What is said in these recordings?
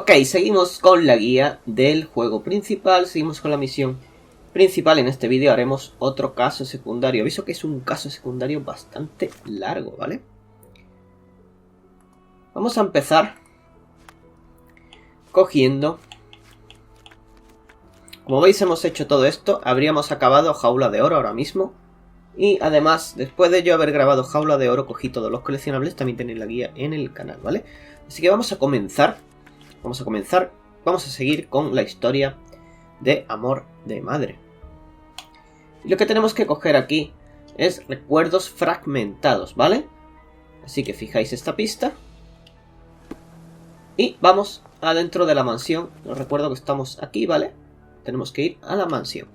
Ok, seguimos con la guía del juego principal, seguimos con la misión principal. En este vídeo haremos otro caso secundario. Aviso que es un caso secundario bastante largo, ¿vale? Vamos a empezar cogiendo... Como veis, hemos hecho todo esto. Habríamos acabado Jaula de Oro ahora mismo. Y además, después de yo haber grabado Jaula de Oro, cogí todos los coleccionables. También tenéis la guía en el canal, ¿vale? Así que vamos a comenzar. Vamos a seguir con la historia de Amor de Madre. Y lo que tenemos que coger aquí es recuerdos fragmentados, ¿vale? Así que fijáis esta pista. Y vamos adentro de la mansión. Os recuerdo que estamos aquí, ¿vale? Tenemos que ir a la mansión.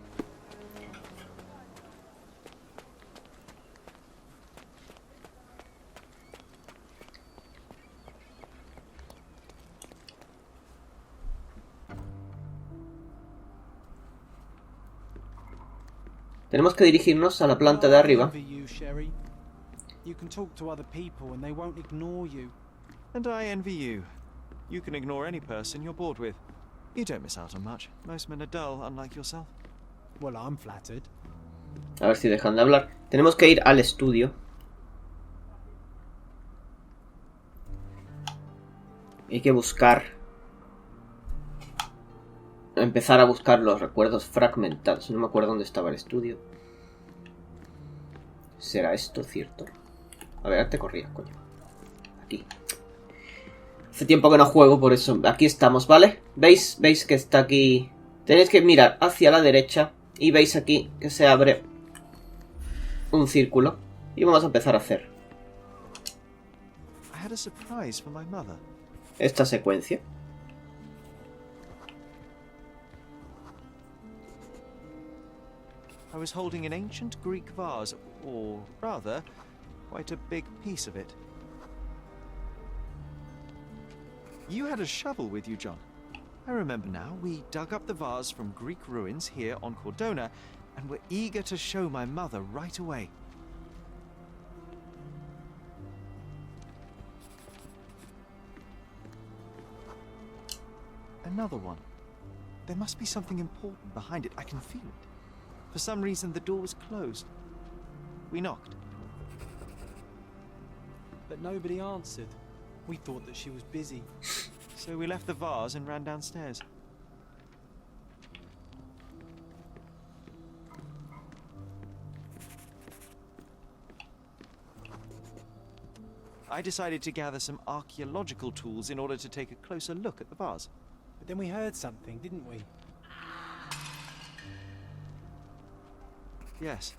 Tenemos que dirigirnos a la planta de arriba. You can talk to other people and they won't ignore you. And I envy you. You can ignore any person you're bored with. You don't miss out on much. Most men are dull, unlike yourself. Well, I'm flattered. A ver si dejan de hablar. Tenemos que ir al estudio. Hay que buscar... Empezar a buscar los recuerdos fragmentados. No me acuerdo dónde estaba el estudio. ¿Será esto cierto? A ver, te corrías, coño. Aquí. Hace tiempo que no juego, por eso. Aquí estamos, ¿vale? ¿Veis que está aquí? Tenéis que mirar hacia la derecha. Y veis aquí que se abre un círculo. Y vamos a empezar a hacer esta secuencia. I was holding an ancient Greek vase, or rather, quite a big piece of it. You had a shovel with you, John. I remember now. We dug up the vase from Greek ruins here on Cordona, and were eager to show my mother right away. Another one. There must be something important behind it. I can feel it. For some reason, the door was closed. We knocked. But nobody answered. We thought that she was busy. So we left the vase and ran downstairs. I decided to gather some archaeological tools in order to take a closer look at the vase. But then we heard something, didn't we? Yes.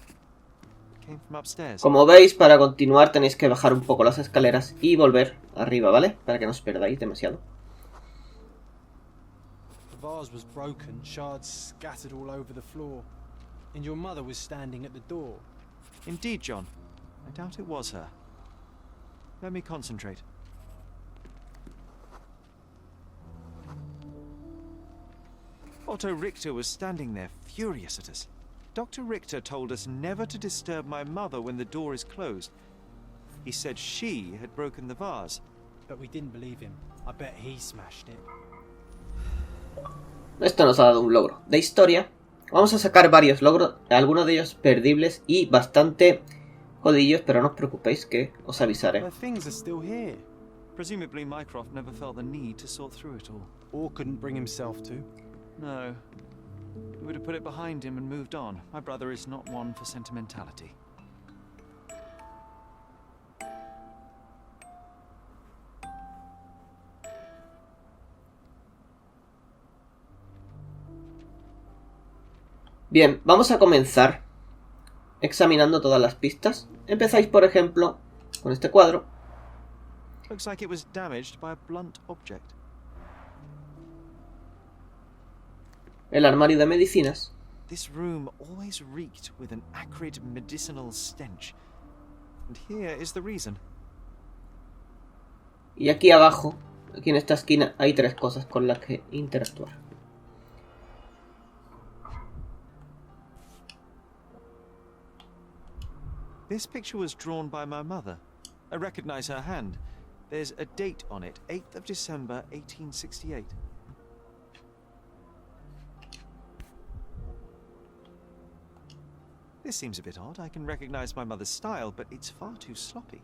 It came from upstairs. Como veis, para continuar tenéis que bajar un poco las escaleras y volver arriba, ¿vale? Para que no os perdáis demasiado. The vase was broken, shards scattered all over the floor. And your mother was standing at the door. Indeed, John. I doubt it was her. Let me concentrate. Otto Richter was standing there, furious at us. Dr. Richter told us never to disturb my mother when the door is closed. He said she had broken the vase. But we didn't believe him. I bet he smashed it. Esto nos ha dado un logro de historia. Vamos a sacar varios logros, algunos de ellos perdibles y bastante jodillos, pero no os preocupéis que os avisaré. The things are still here. Presumably Mycroft never felt the need to sort through it all. Or couldn't bring himself to. No. He would have put it behind him and moved on. My brother is not one for sentimentality. Bien, vamos a comenzar examinando todas las pistas. Empezáis, por ejemplo, con este cuadro. Looks like it was damaged by a blunt object. El armario de medicinas. This room always reeked with an acrid medicinal stench. And here is the reason. Y aquí abajo, aquí en esta esquina, hay tres cosas con las que interactuar. This picture was drawn by my mother. I recognize her hand. There's a date on it, 8th of December, 1868. This seems a bit odd. I can recognize my mother's style, but it's far too sloppy.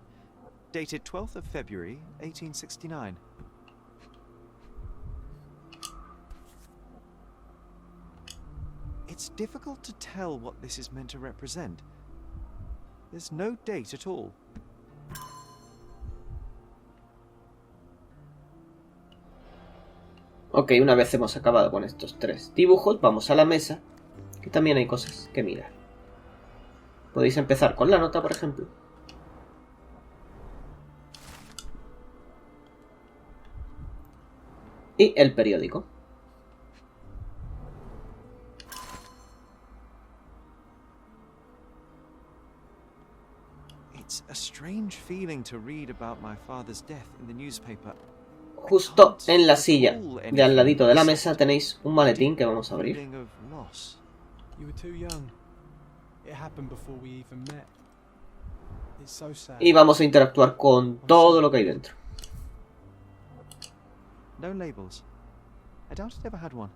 Dated 12th of February, 1869. It's difficult to tell what this is meant to represent. There's no date at all. Ok, una vez hemos acabado con estos 3 dibujos, vamos a la mesa, que también hay cosas que mirar. Podéis empezar con la nota, por ejemplo. Y el periódico. It's a strange feeling to read about my father's death in the newspaper. Justo en la silla de al ladito de la mesa tenéis un maletín que vamos a abrir. You were too young. It happened before we even met. It's so sad. Y vamos a interactuar con todo lo que hay dentro. No labels. I doubt it ever had one.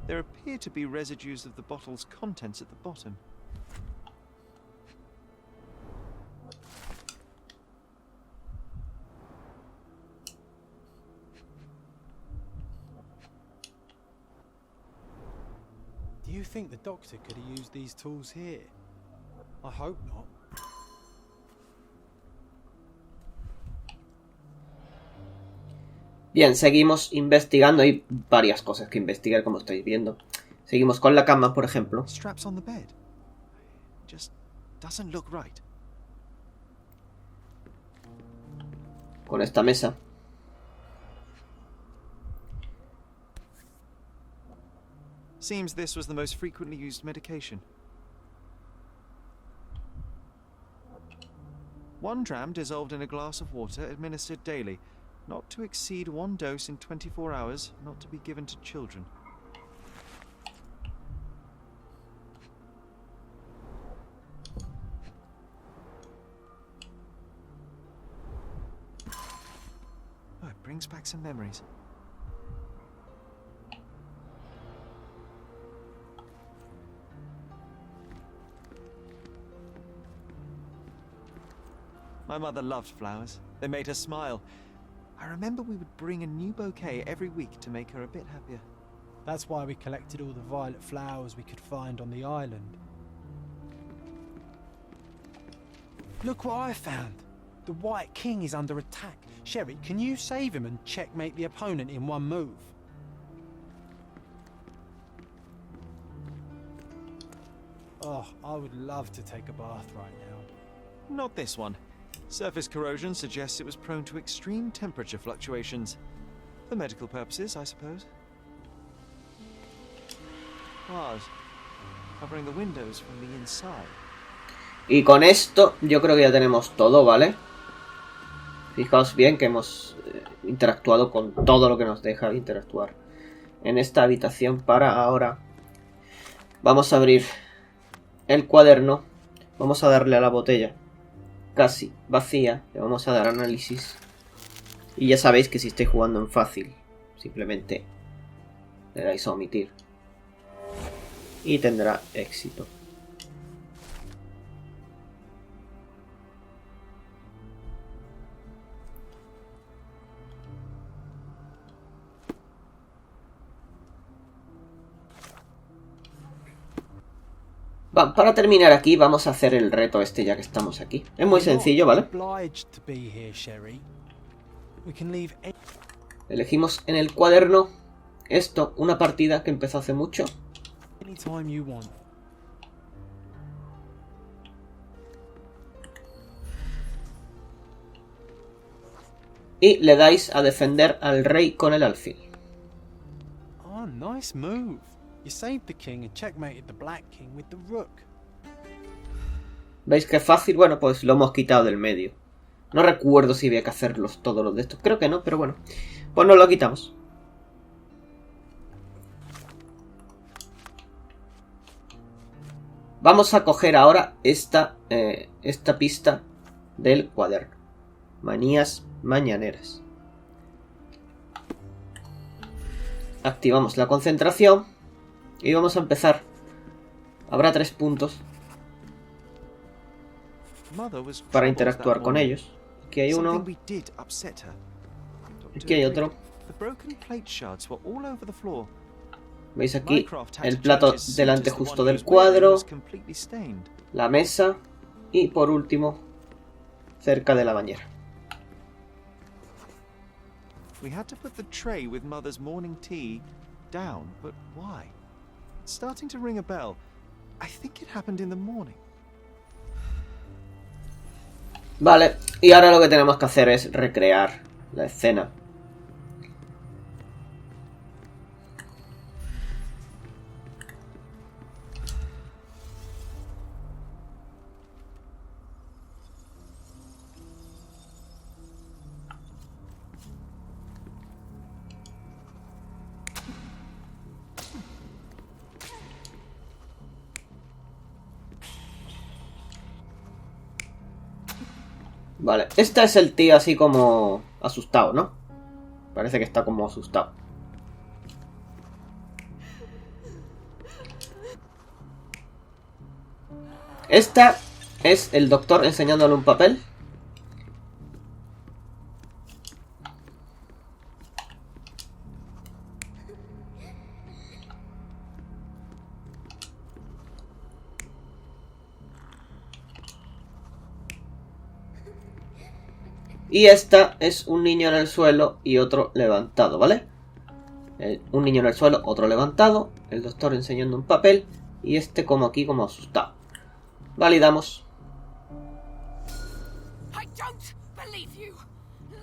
There appear to be residues of the bottle's contents at the bottom. Do you think the doctor could have used these tools here? I hope not. Bien, seguimos investigando. Hay varias cosas que investigar, como estáis viendo. Seguimos con la cama, por ejemplo. Straps on the bed. Just doesn't look right. Con esta mesa. Seems this was the most frequently used medication. 1 dram dissolved in a glass of water, administered daily. Not to exceed 1 dose in 24 hours, not to be given to children. Oh, it brings back some memories. My mother loved flowers. They made her smile. I remember we would bring a new bouquet every week to make her a bit happier. That's why we collected all the violet flowers we could find on the island. Look what I found! The White King is under attack. Sherry, can you save him and checkmate the opponent in 1 move? Oh, I would love to take a bath right now. Not this one. Surface corrosion suggests it was prone to extreme temperature fluctuations. For medical purposes, I suppose. Bars covering the windows from the inside. Y con esto yo creo que ya tenemos todo, ¿vale? Fijaos bien que hemos interactuado con todo lo que nos deja interactuar en esta habitación. Para ahora vamos a abrir el cuaderno. Vamos a darle a la botella casi vacía, le vamos a dar análisis y ya sabéis que si estáis jugando en fácil simplemente le dais a omitir y tendrá éxito. Para terminar aquí vamos a hacer el reto este ya que estamos aquí. Es muy sencillo, ¿vale? Elegimos en el cuaderno esto, una partida que empezó hace mucho. Y le dais a defender al rey con el alfil. Oh, nice move. You saved the king and checkmated the black king with the rook. ¿Veis qué fácil? Bueno, pues lo hemos quitado del medio. No recuerdo si había que hacerlos todos los de estos. Creo que no, pero bueno. Pues nos lo quitamos. Vamos a coger ahora esta pista del cuaderno. Manías mañaneras. Activamos la concentración y vamos a empezar. Habrá 3 puntos para interactuar con ellos. Aquí hay uno. Aquí hay otro. ¿Veis aquí? El plato delante justo del cuadro. La mesa. Y por último, cerca de la bañera. We had to put the tray with Mother's morning tea down, but why? It's starting to ring a bell. I think it happened in the morning. Vale, y ahora lo que tenemos que hacer es recrear la escena. Vale, este es el tío así como asustado, ¿no? Parece que está como asustado. Esta es el doctor enseñándole un papel. Y esta es un niño en el suelo y otro levantado, ¿vale? Un niño en el suelo, otro levantado. El doctor enseñando un papel. Y este como aquí, como asustado. Validamos. I don't believe you.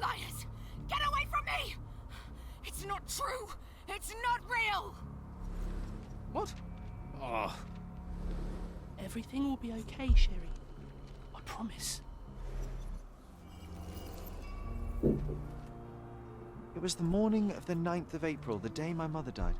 Liars. Get away from me. It's not true. It's not real. What? Oh. Everything will be okay, Sherry. I promise. It was the morning of the 9th of April, the day my mother died.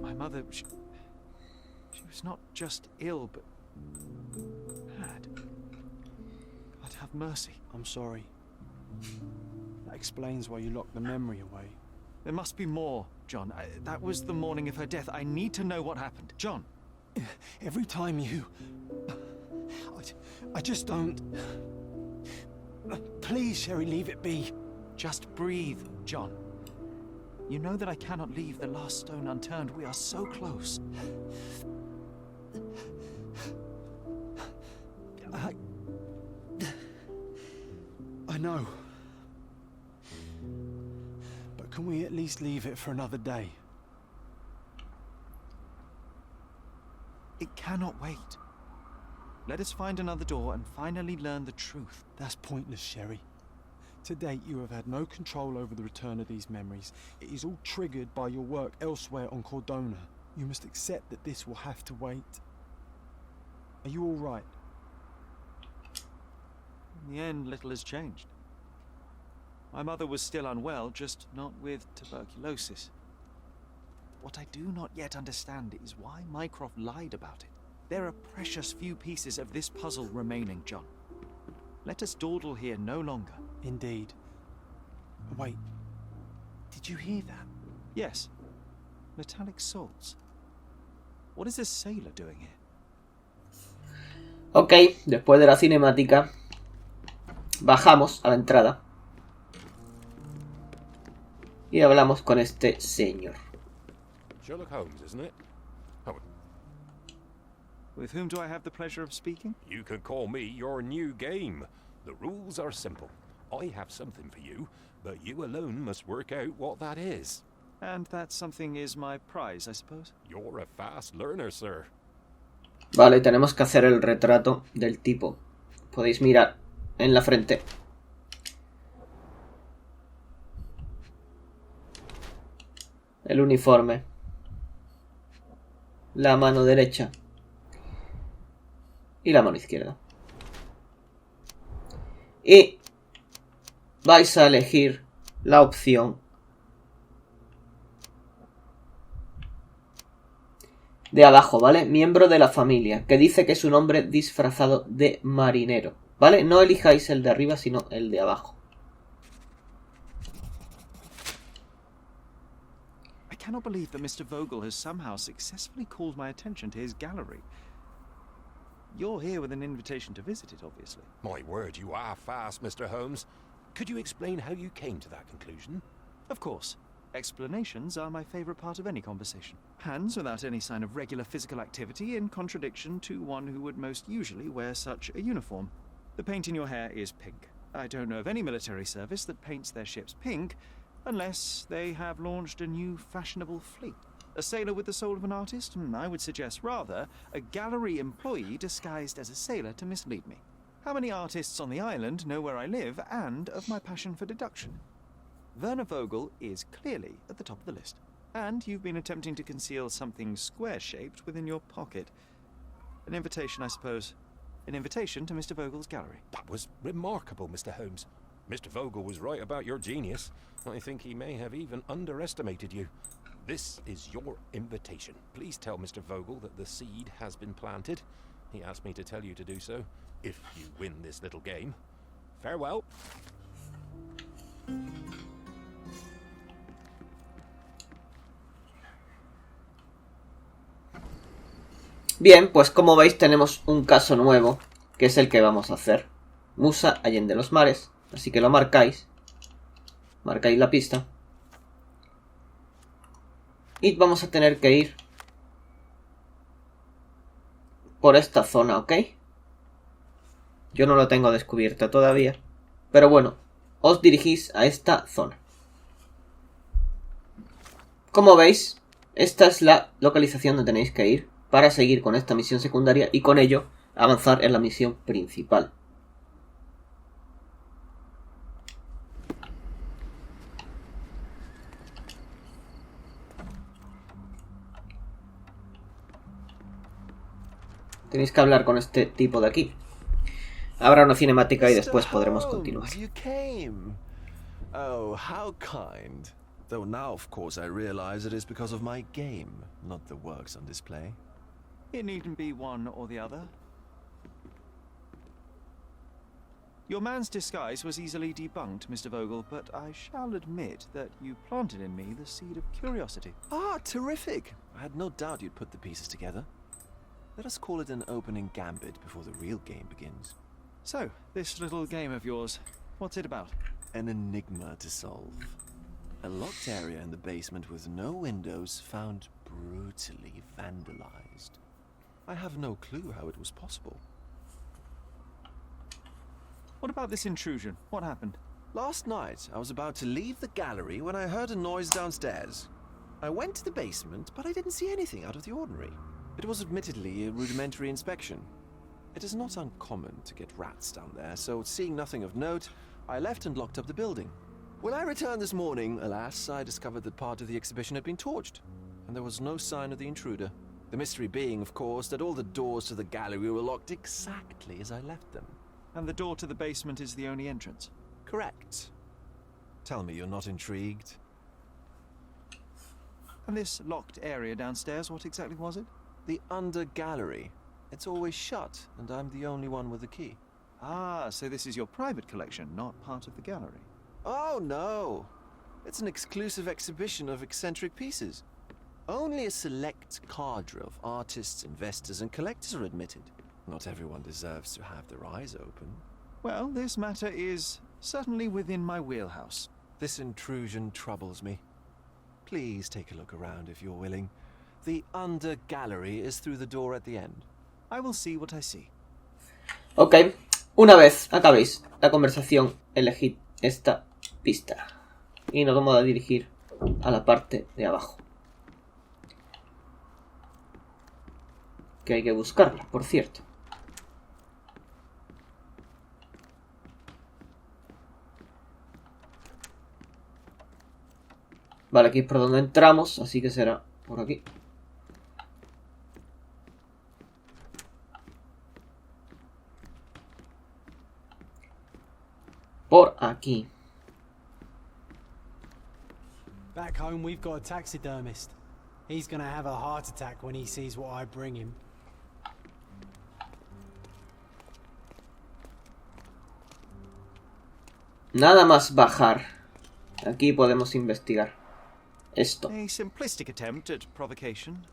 My mother, she was not just ill, but mad. God have mercy. I'm sorry. That explains why you locked the memory away. There must be more, John. That was the morning of her death. I need to know what happened. John! Every time you... I just don't... Please, Sherry, leave it be. Just breathe, John. You know that I cannot leave the last stone unturned. We are so close. I know. But can we at least leave it for another day? It cannot wait. Let us find another door and finally learn the truth. That's pointless, Sherry. To date, you have had no control over the return of these memories. It is all triggered by your work elsewhere on Cordona. You must accept that this will have to wait. Are you all right? In the end, little has changed. My mother was still unwell, just not with tuberculosis. What I do not yet understand is why Mycroft lied about it. There are precious few pieces of this puzzle remaining, John. Let us dawdle here no longer. Indeed. Wait, did you hear that? Yes. Metallic salts. What is this sailor doing here? Ok, después de la cinemática, bajamos a la entrada y hablamos con este señor. Sherlock Holmes, isn't it? Oh, With whom do I have the pleasure of speaking? you can call me your new game. The rules are simple. I have something for you, but you alone must work out what that is. And that something is my prize, I suppose? You're a fast learner, sir. Vale, tenemos que hacer el retrato del tipo. Podéis mirar en la frente. El uniforme. La mano derecha. Y la mano izquierda. Y vais a elegir la opción de abajo, ¿vale? Miembro de la familia, que dice que es un hombre disfrazado de marinero, ¿vale? No elijáis el de arriba, sino el de abajo. I cannot believe that Mr. Vogel has somehow successfully called my attention to his gallery. You're here with an invitation to visit it, obviously. My word, you are fast, Mr. Holmes. Could you explain how you came to that conclusion? Of course. Explanations are my favorite part of any conversation. Hands without any sign of regular physical activity, in contradiction to one who would most usually wear such a uniform. The paint in your hair is pink. I don't know of any military service that paints their ships pink, unless they have launched a new fashionable fleet. A sailor with the soul of an artist? I would suggest rather a gallery employee disguised as a sailor to mislead me. How many artists on the island know where I live and of my passion for deduction? Werner Vogel is clearly at the top of the list. And you've been attempting to conceal something square-shaped within your pocket. An invitation, I suppose. An invitation to Mr. Vogel's gallery. That was remarkable, Mr. Holmes. Mr. Vogel was right about your genius. I think he may have even underestimated you. This is your invitation. Please tell Mr. Vogel that the seed has been planted. He asked me to tell you to do so, if you win this little game. Farewell. Bien, pues como veis tenemos un caso nuevo, que es el que vamos a hacer. Musa, Allende los mares. Así que lo marcáis. Marcáis la pista. Y vamos a tener que ir por esta zona, ¿ok? Yo no lo tengo descubierta todavía. Pero bueno, os dirigís a esta zona. Como veis, esta es la localización donde tenéis que ir para seguir con esta misión secundaria y con ello avanzar en la misión principal. Tenéis que hablar con este tipo de aquí. Habrá una cinemática y después podremos continuar. You came. Oh, how kind. Though now, of course, I realize it is because of my game, not the works on display. It needn't be one or the other. Your man's disguise was easily debunked, Mr. Vogel, but I shall admit that you planted in me the seed of curiosity. Ah, terrific. I had no doubt you'd put the pieces together. Let us call it an opening gambit before the real game begins. So, this little game of yours, what's it about? An enigma to solve. A locked area in the basement with no windows found brutally vandalized. I have no clue how it was possible. What about this intrusion? What happened? Last night, I was about to leave the gallery when I heard a noise downstairs. I went to the basement, but I didn't see anything out of the ordinary. It was admittedly a rudimentary inspection. It is not uncommon to get rats down there, so seeing nothing of note, I left and locked up the building. When I returned this morning, alas, I discovered that part of the exhibition had been torched, and there was no sign of the intruder. The mystery being, of course, that all the doors to the gallery were locked exactly as I left them. And the door to the basement is the only entrance? Correct. Tell me you're not intrigued. And this locked area downstairs, what exactly was it? The under gallery. It's always shut, and I'm the only one with the key. Ah, so this is your private collection, not part of the gallery. Oh, no. It's an exclusive exhibition of eccentric pieces. Only a select cadre of artists, investors, and collectors are admitted. Not everyone deserves to have their eyes open. Well, this matter is certainly within my wheelhouse. This intrusion troubles me. Please take a look around if you're willing. The under gallery is through the door at the end. I will see what I see. Ok, una vez acabéis la conversación, elegid esta pista. Y nos vamos a dirigir a la parte de abajo. Que hay que buscarla, por cierto. Vale, aquí es por donde entramos, así que será por aquí. por aquí. Back home, we've got a taxidermist. He's gonna have a heart attack when he sees what I bring him. Nada más bajar. Aquí podemos investigar esto. A simplistic attempt at provocation.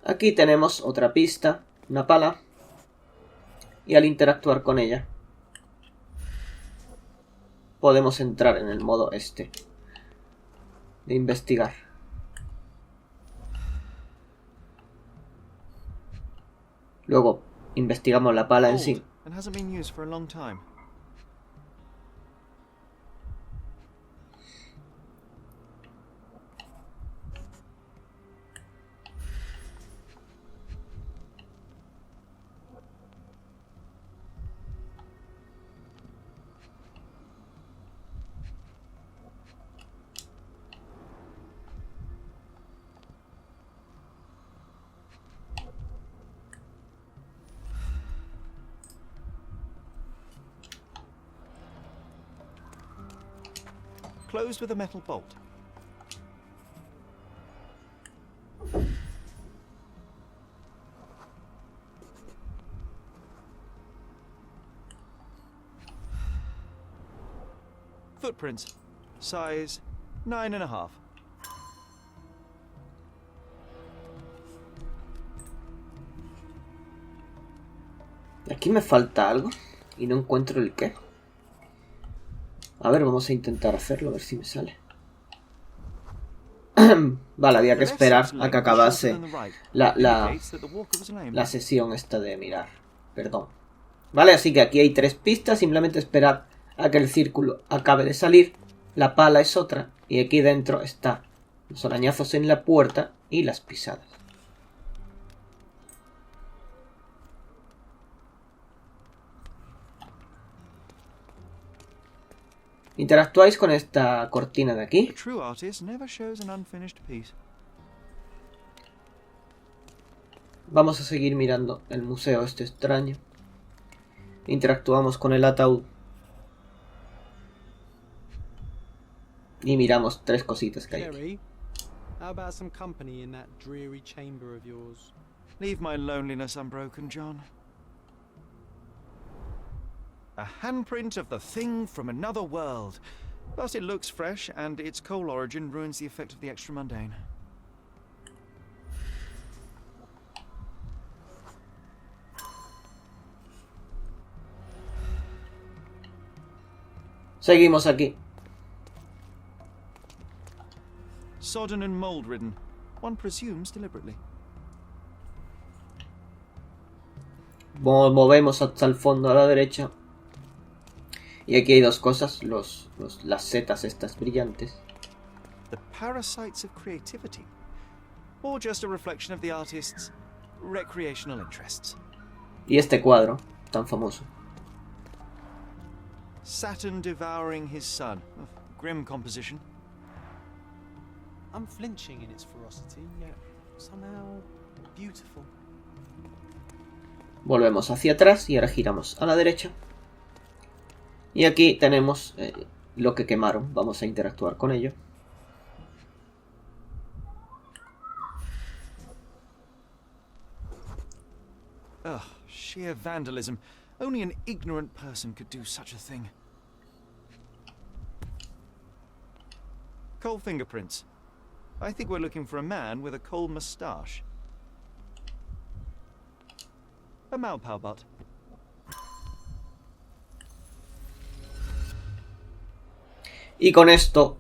Aquí tenemos otra pista, una pala, y al interactuar con ella podemos entrar en el modo este de investigar. Luego investigamos la pala en sí. And hasn't been used for a long time. Closed with a metal bolt. Footprints. Size 9.5. Aquí me falta algo y no encuentro el qué. A ver, vamos a intentar hacerlo, a ver si me sale. Vale, había que esperar a que acabase la sesión esta de mirar. Perdón. Vale, así que aquí hay 3 pistas. Simplemente esperad a que el círculo acabe de salir. La pala es otra. Y aquí dentro está los arañazos en la puerta y las pisadas. Interactuáis con esta cortina de aquí. Vamos a seguir mirando el museo este extraño. Interactuamos con el ataúd. Y miramos 3 cositas que hay aquí. Sherry, how about some company in that dreary chamber of yours? Leave my loneliness unbroken, John. A handprint of the thing from another world. But it looks fresh, and its coal origin ruins the effect of the extra mundane. Seguimos aquí. Sodden and mold-ridden. One presumes deliberately. Movemos hasta el fondo a la derecha. Y aquí hay 2 cosas, las setas estas brillantes. The parasites of creativity, or just a reflection of the artist's recreational interests. Y este cuadro, tan famoso. Saturn devouring his sun. Grim composition. Unflinching in its ferocity, yet somehow beautiful. Volvemos hacia atrás y ahora giramos a la derecha. Y aquí tenemos lo que quemaron. Vamos a interactuar con ello. Ugh, sheer vandalism. Only an ignorant person could do such a thing. Coal fingerprints. I think we're looking for a man with a coal moustache. A Maupau butt. Y con esto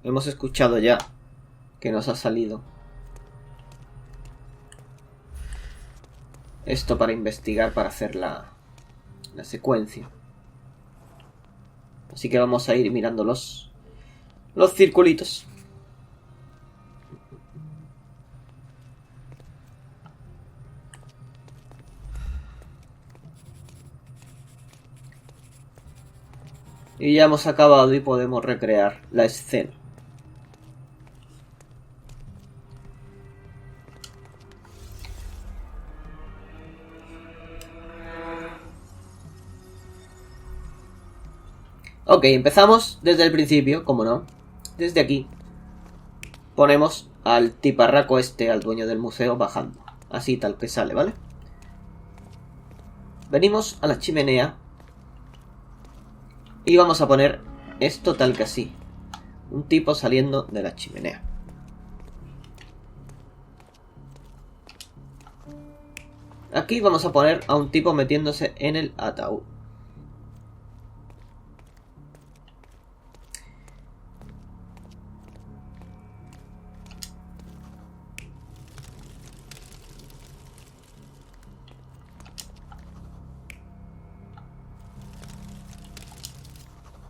hemos escuchado ya que nos ha salido esto para investigar, para hacer la secuencia. Así que vamos a ir mirando los circulitos. Y ya hemos acabado y podemos recrear la escena. Ok, empezamos desde el principio, como no. Desde aquí. Ponemos al tiparraco este, al dueño del museo, bajando. Así tal que sale, ¿vale? Venimos a la chimenea. Y vamos a poner esto tal que así. Un tipo saliendo de la chimenea. Aquí vamos a poner a un tipo metiéndose en el ataúd.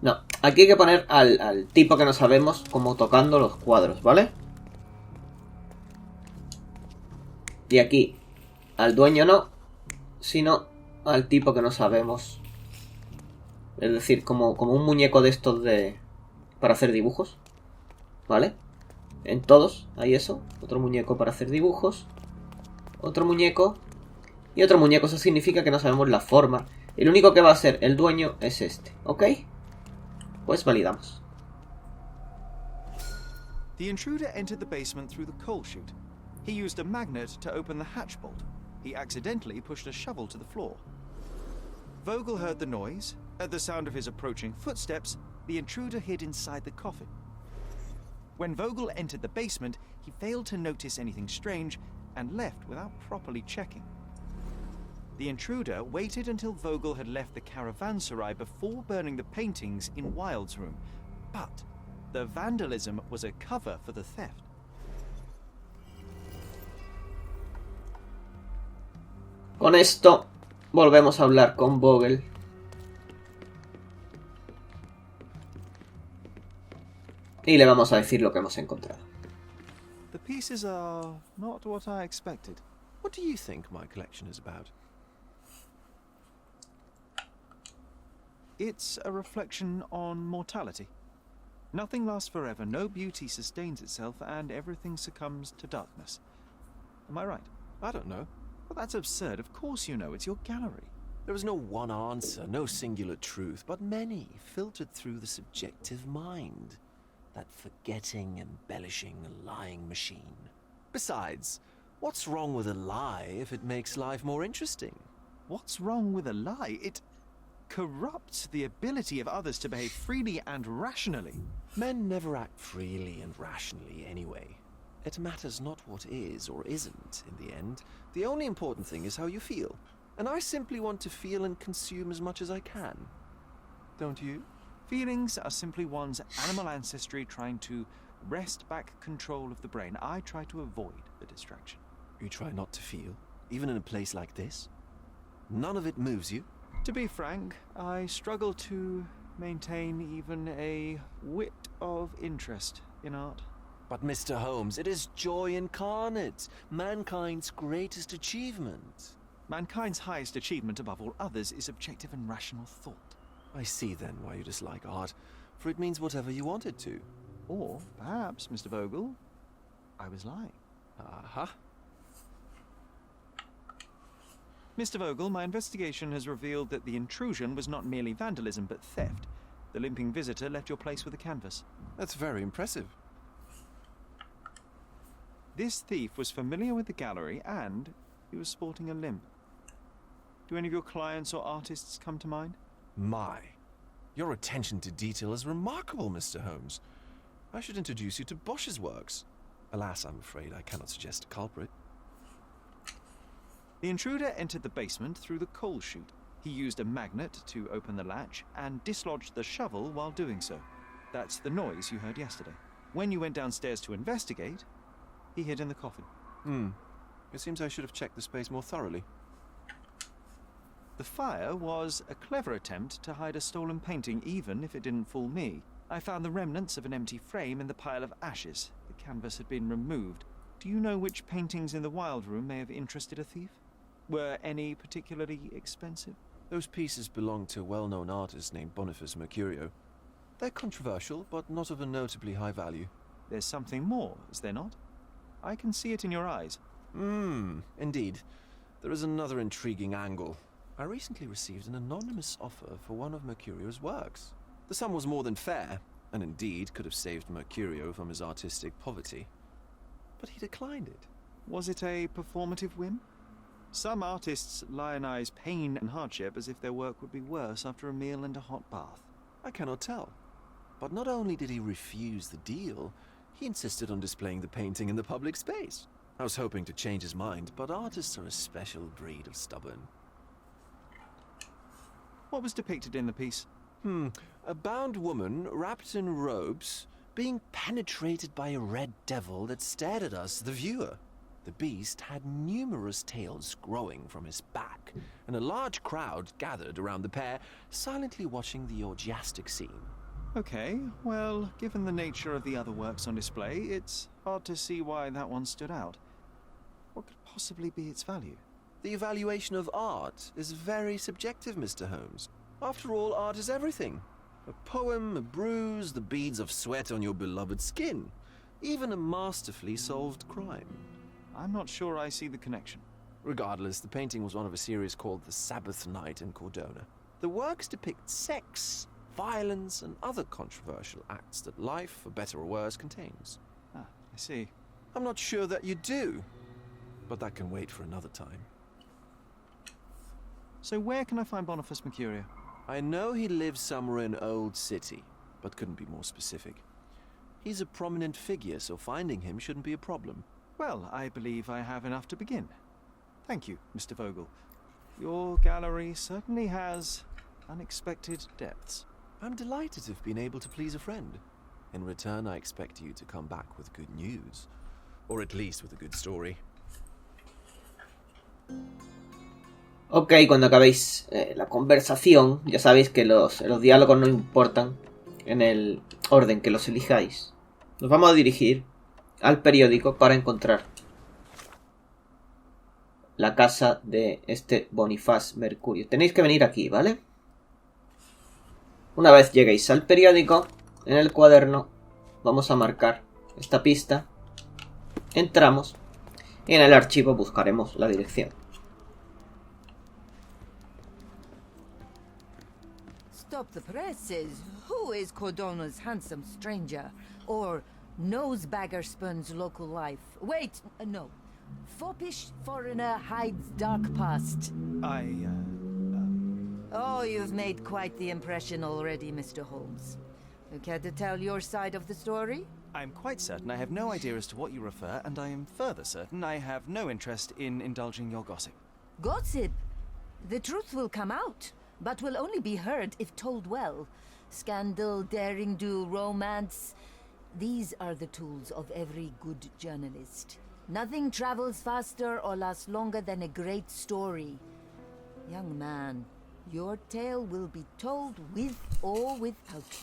No, aquí hay que poner al tipo que no sabemos como tocando los cuadros, ¿vale? Y aquí al dueño no, sino al tipo que no sabemos. Es decir, como un muñeco de estos para hacer dibujos, ¿vale? En todos hay eso. Otro muñeco para hacer dibujos. Otro muñeco. Y otro muñeco. Eso significa que no sabemos la forma. El único que va a ser el dueño es este, ¿ok? Pues validamos. The intruder entered the basement through the coal chute. He used a magnet to open the hatch bolt. He accidentally pushed a shovel to the floor. Vogel heard the noise. At the sound of his approaching footsteps, the intruder hid inside the coffin. When Vogel entered the basement, he failed to notice anything strange and left without properly checking. The intruder waited until Vogel had left the caravanserai before burning the paintings in Wilde's room. But the vandalism was a cover for the theft. Con esto volvemos a hablar con Vogel. Y le vamos a decir lo que hemos encontrado. The pieces are not what I expected. What do you think my collection is about? It's a reflection on mortality. Nothing lasts forever, no beauty sustains itself, and everything succumbs to darkness. Am I right? I don't know. Well, that's absurd. Of course you know. It's your gallery. There is no one answer, no singular truth, but many filtered through the subjective mind. That forgetting, embellishing, lying machine. Besides, what's wrong with a lie if it makes life more interesting? What's wrong with a lie? It corrupts the ability of others to behave freely and rationally. Men never act freely and rationally anyway. It matters not what is or isn't in the end. The only important thing is how you feel. And I simply want to feel and consume as much as I can. Don't you? Feelings are simply one's animal ancestry trying to wrest back control of the brain. I try to avoid the distraction. You try not to feel, even in a place like this? None of it moves you? To be frank, I struggle to maintain even a whit of interest in art. But Mr. Holmes, it is joy incarnate, mankind's greatest achievement. Mankind's highest achievement above all others is objective and rational thought. I see then why you dislike art, for it means whatever you want it to. Or perhaps, Mr. Vogel, I was lying. Uh-huh. Mr. Vogel, my investigation has revealed that the intrusion was not merely vandalism, but theft. The limping visitor left your place with a canvas. That's very impressive. This thief was familiar with the gallery and he was sporting a limp. Do any of your clients or artists come to mind? My. Your attention to detail is remarkable, Mr. Holmes. I should introduce you to Bosch's works. Alas, I'm afraid I cannot suggest a culprit. The intruder entered the basement through the coal chute. He used a magnet to open the latch and dislodged the shovel while doing so. That's the noise you heard yesterday. When you went downstairs to investigate, he hid in the coffin. It seems I should have checked the space more thoroughly. The fire was a clever attempt to hide a stolen painting, even if it didn't fool me. I found the remnants of an empty frame in the pile of ashes. The canvas had been removed. Do you know which paintings in the Wilde room may have interested a thief? Were any particularly expensive? Those pieces belong to a well-known artist named Boniface Mercurio. They're controversial, but not of a notably high value. There's something more, is there not? I can see it in your eyes. Indeed. There is another intriguing angle. I recently received an anonymous offer for one of Mercurio's works. The sum was more than fair, and indeed could have saved Mercurio from his artistic poverty. But he declined it. Was it a performative whim? Some artists lionize pain and hardship as if their work would be worse after a meal and a hot bath. I cannot tell. But not only did he refuse the deal, he insisted on displaying the painting in the public space. I was hoping to change his mind, but artists are a special breed of stubborn. What was depicted in the piece? A bound woman, wrapped in robes, being penetrated by a red devil that stared at us, the viewer. The beast had numerous tails growing from his back, and a large crowd gathered around the pair, silently watching the orgiastic scene. Okay, well, given the nature of the other works on display, it's hard to see why that one stood out. What could possibly be its value? The evaluation of art is very subjective, Mr. Holmes. After all, art is everything. A poem, a bruise, the beads of sweat on your beloved skin. Even a masterfully solved crime. I'm not sure I see the connection. Regardless, the painting was one of a series called The Sabbath Night in Cordona. The works depict sex, violence, and other controversial acts that life, for better or worse, contains. Ah, I see. I'm not sure that you do, but that can wait for another time. So where can I find Boniface Mercurio? I know he lives somewhere in Old City, but couldn't be more specific. He's a prominent figure, so finding him shouldn't be a problem. Well, I believe I have enough to begin. Thank you, Mr. Vogel. Your gallery certainly has unexpected depths. I'm delighted to have been able to please a friend. In return, I expect you to come back with good news. Or at least with a good story. Ok, cuando acabéis la conversación, ya sabéis que los diálogos no importan en el orden que los elijáis. Nos vamos a dirigir al periódico para encontrar la casa de este Boniface Mercurio. Tenéis que venir aquí, ¿vale? Una vez lleguéis al periódico, en el cuaderno vamos a marcar esta pista. Entramos y en el archivo buscaremos la dirección. Stop the press says, who is Cordona's handsome stranger? Or nosebagger spurns local life? Wait, no. Foppish foreigner hides dark past. Oh, you've made quite the impression already, Mr. Holmes. You care to tell your side of the story? I'm quite certain I have no idea as to what you refer, and I am further certain I have no interest in indulging your gossip. Gossip? The truth will come out, but will only be heard if told well. Scandal, daring-do, romance. These are the tools of every good journalist. Nothing travels faster or lasts longer than a great story. Young man, your tale will be told with or without you.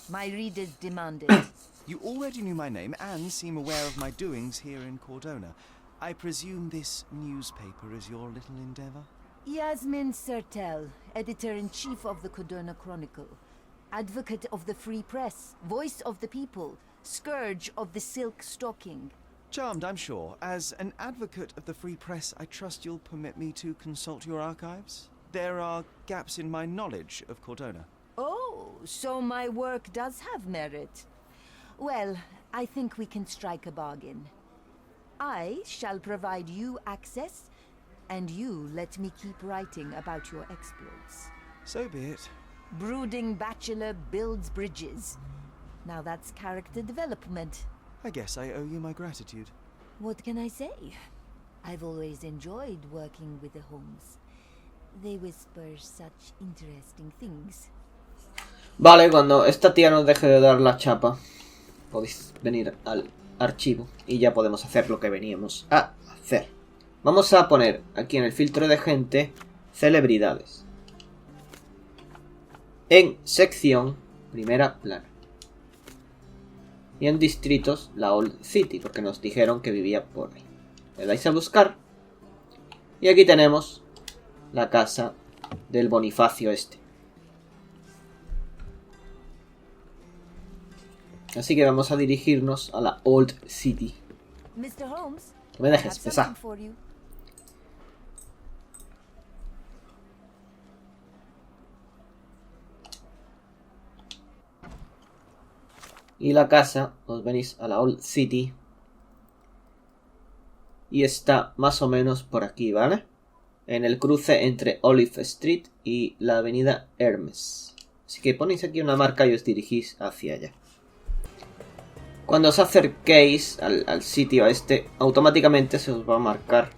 My readers demand it. You already knew my name and seem aware of my doings here in Cordona. I presume this newspaper is your little endeavor? Yasmin Sertel, editor-in-chief of the Cordona Chronicle. Advocate of the free press, voice of the people, scourge of the silk stocking. Charmed, I'm sure. As an advocate of the free press, I trust you'll permit me to consult your archives? There are gaps in my knowledge of Cordona. Oh, so my work does have merit. Well, I think we can strike a bargain. I shall provide you access, and you let me keep writing about your exploits. So be it. Brooding bachelor builds bridges. Now that's character development. I guess I owe you my gratitude. What can I say? I've always enjoyed working with the Holmes. They whisper such interesting things. Vale, cuando esta tía nos deje de dar la chapa, podéis venir al archivo y ya podemos hacer lo que veníamos a hacer. Vamos a poner aquí en el filtro de gente celebridades. En sección, primera plana. Y en distritos, la Old City, porque nos dijeron que vivía por ahí. Le dais a buscar. Y aquí tenemos la casa del Bonifacio este. Así que vamos a dirigirnos a la Old City. Mr. Holmes, No me dejes pesar. Y la casa, os venís a la Old City. Y está más o menos por aquí, ¿vale? En el cruce entre Olive Street y la avenida Hermes. Así que ponéis aquí una marca y os dirigís hacia allá. Cuando os acerquéis al sitio este, automáticamente se os va a marcar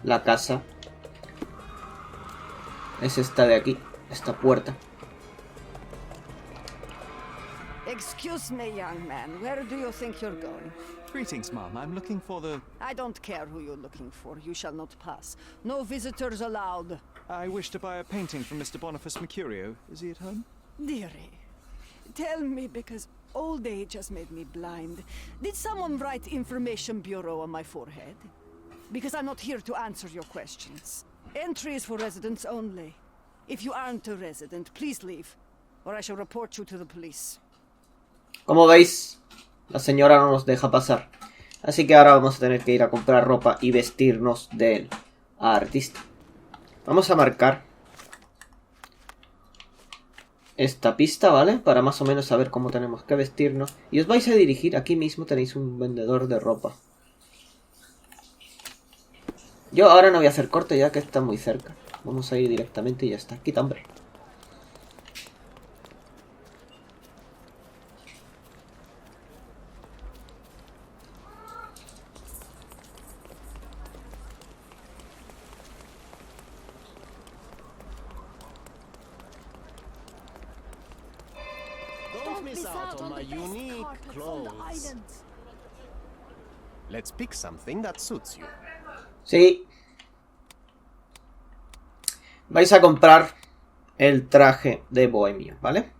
la casa. Es esta de aquí, esta puerta. Excuse me, young man. Where do you think you're going? Greetings, Mum. I'm looking for the... I don't care who you're looking for. You shall not pass. No visitors allowed. I wish to buy a painting from Mr. Boniface Mercurio. Is he at home? Dearie, tell me, because old age has made me blind. Did someone write Information Bureau on my forehead? Because I'm not here to answer your questions. Entry is for residents only. If you aren't a resident, please leave, or I shall report you to the police. Como veis, la señora no nos deja pasar. Así que ahora vamos a tener que ir a comprar ropa y vestirnos del artista. Vamos a marcar esta pista, ¿vale? Para más o menos saber cómo tenemos que vestirnos. Y os vais a dirigir, aquí mismo tenéis un vendedor de ropa. Yo ahora no voy a hacer corte ya que está muy cerca. Vamos a ir directamente y ya está. Quita, hombre. Don't miss out on my unique clothes. Let's pick something that suits you. Sí. Vais a comprar el traje de bohemio, ¿vale?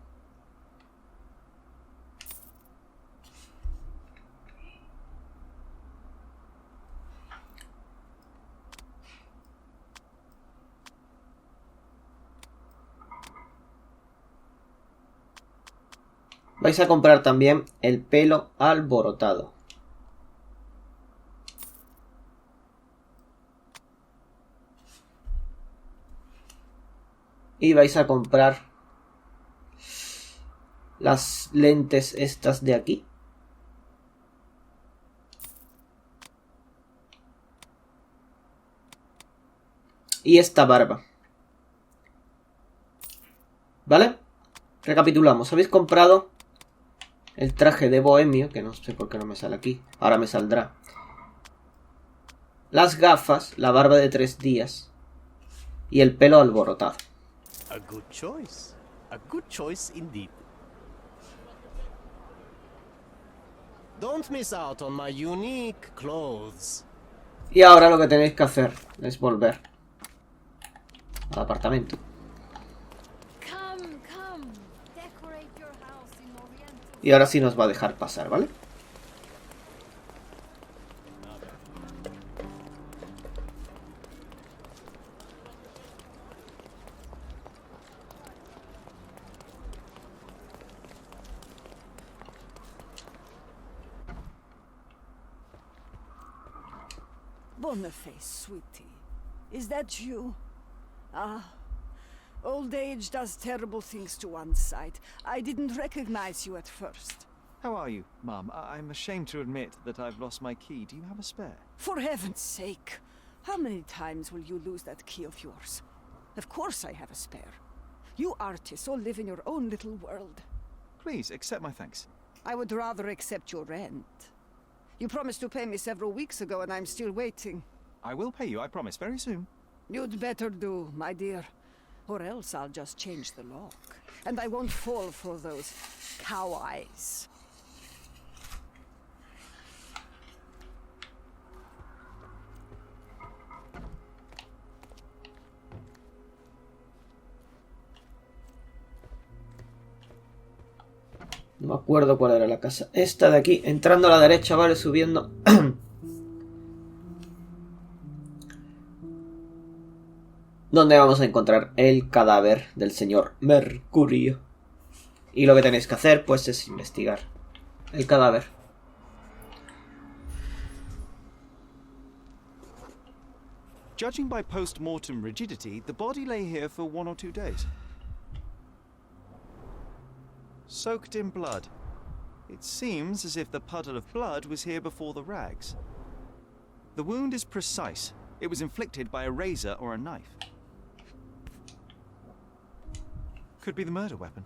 Vais a comprar también el pelo alborotado. Y vais a comprar las lentes estas de aquí. Y esta barba. ¿Vale? Recapitulamos. Habéis comprado el traje de bohemio, que no sé por qué no me sale aquí. Ahora me saldrá. Las gafas, la barba de 3 días y el pelo alborotado. A good choice. A good choice indeed. Don't miss out on my unique clothes. Y ahora lo que tenéis que hacer es volver al apartamento. Y ahora sí nos va a dejar pasar, ¿vale? Boniface, sweetie. Is that you? Ah. Old age does terrible things to one's sight. I didn't recognize you at first. How are you, Mum? I'm ashamed to admit that I've lost my key. Do you have a spare? For heaven's sake. How many times will you lose that key of yours? Of course I have a spare. You artists all live in your own little world. Please, accept my thanks. I would rather accept your rent. You promised to pay me several weeks ago and I'm still waiting. I will pay you, I promise, very soon. You'd better do, my dear. Or else I'll just change the lock. And I won't fall for those cow eyes. No me acuerdo cuál era la casa. Esta de aquí, entrando a la derecha, vale, subiendo. Donde vamos a encontrar el cadáver del señor Mercurio. Y lo que tenéis que hacer, pues, es investigar el cadáver. Judging by post-mortem rigidity, the body lay here for 1 or 2 days. Soaked in blood. It seems as if the puddle of blood was here before the rags. The wound is precise. It was inflicted by a razor or a knife. Could be the murder weapon.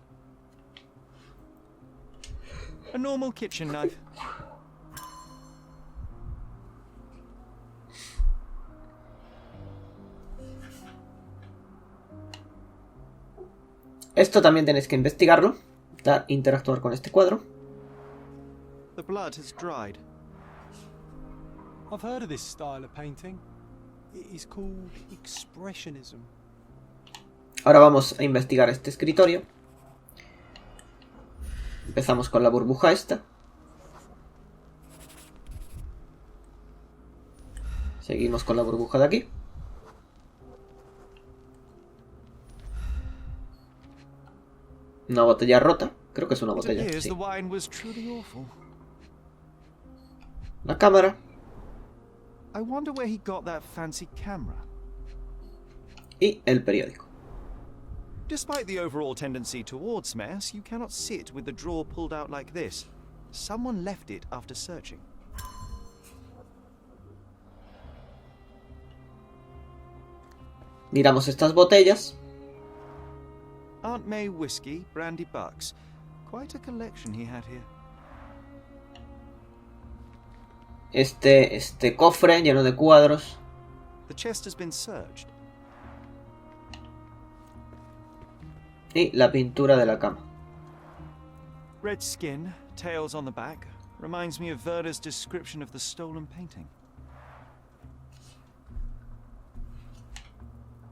A normal kitchen knife. Esto también tenéis que investigarlo. Interactuar con este cuadro. The blood has dried. I've heard of this style of painting. It is called expressionism. Ahora vamos a investigar este escritorio. Empezamos con la burbuja esta. Seguimos con la burbuja de aquí. Una botella rota. Creo que es una botella, sí. La cámara. I wonder where he got that fancy camera. Y el periódico. Despite the overall tendency towards mess, you cannot sit with the drawer pulled out like this. Someone left it after searching. Miramos estas botellas. Aunt May whiskey, brandy bucks. Quite a collection he had here. Este cofre lleno de cuadros. The chest has been searched. Y la pintura de la cama. Red skin, tails on the back. Reminds me of Werder's description of the stolen painting.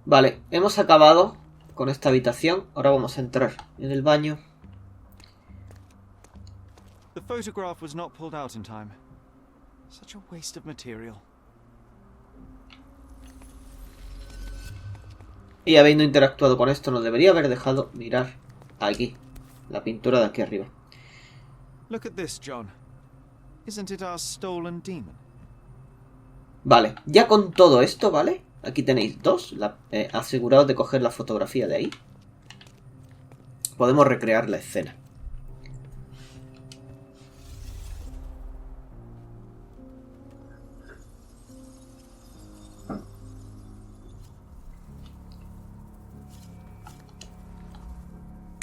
Vale, hemos acabado con esta habitación. Ahora vamos a entrar en el baño. The photograph was not pulled out in time. Such a waste of material. Y habiendo interactuado con esto, nos debería haber dejado mirar aquí, la pintura de aquí arriba. Look at this, John. Isn't it our stolen demon? Vale, ya con todo esto, ¿vale? Aquí tenéis dos. Aseguraos de coger la fotografía de ahí. Podemos recrear la escena.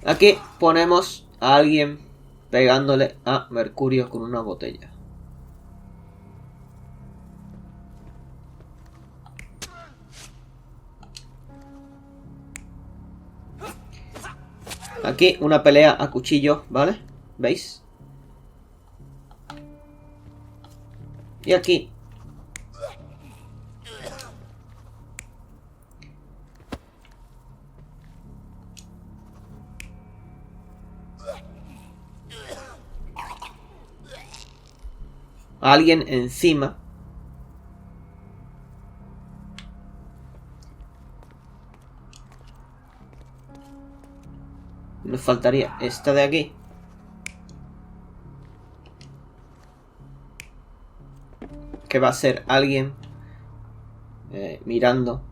Aquí ponemos a alguien pegándole a Mercurio con una botella. Aquí una pelea a cuchillo, ¿vale? ¿Veis? Y aquí alguien encima. Nos faltaría esta de aquí. Que va a ser alguien mirando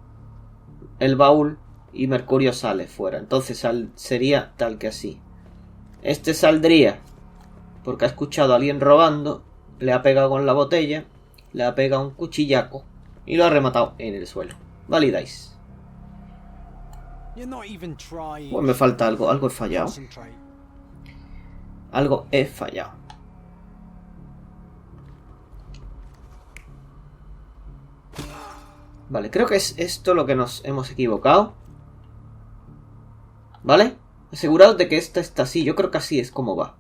el baúl y Mercurio sale fuera. Entonces sería tal que así. Este saldría porque ha escuchado a alguien robando. Le ha pegado con la botella, le ha pegado un cuchillaco y lo ha rematado en el suelo. Validáis. Pues me falta algo, algo he fallado. Algo he fallado. Vale, creo que es esto lo que nos hemos equivocado. ¿Vale? Aseguraos de que esta está así, yo creo que así es como va.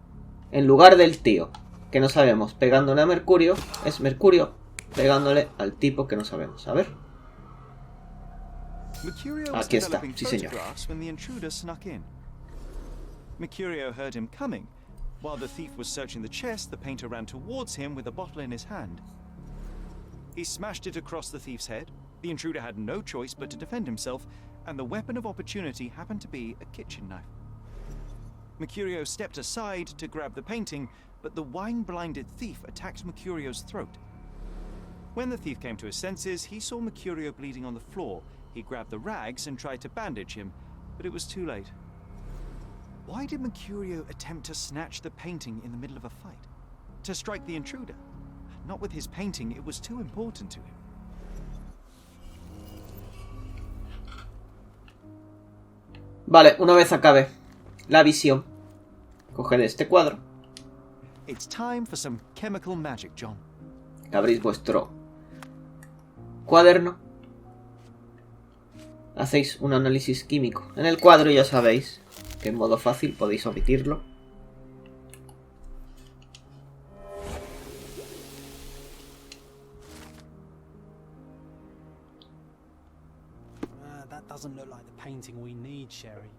En lugar del tío que no sabemos pegándole a Mercurio, es Mercurio pegándole al tipo que no sabemos. A ver. Aquí está, sí señor. Mercurio heard him coming. While the thief was searching the chest, the painter ran towards him with a bottle in his hand. He smashed it across the thief's head. The intruder had no choice but to defend himself, and the weapon of opportunity happened to be a kitchen knife. Mercurio stepped aside to grab the painting, but the wine-blinded thief attacked Mercurio's throat. When the thief came to his senses, he saw Mercurio bleeding on the floor. He grabbed the rags and tried to bandage him, but it was too late. Why did Mercurio attempt to snatch the painting in the middle of a fight? To strike the intruder? Not with his painting, it was too important to him. Vale, una vez acabe la visión, coged este cuadro. It's time for some chemical magic, John. Abrís vuestro cuaderno. Hacéis un análisis químico. En el cuadro ya sabéis que en modo fácil podéis omitirlo. That doesn't look like the painting we need, Sherry.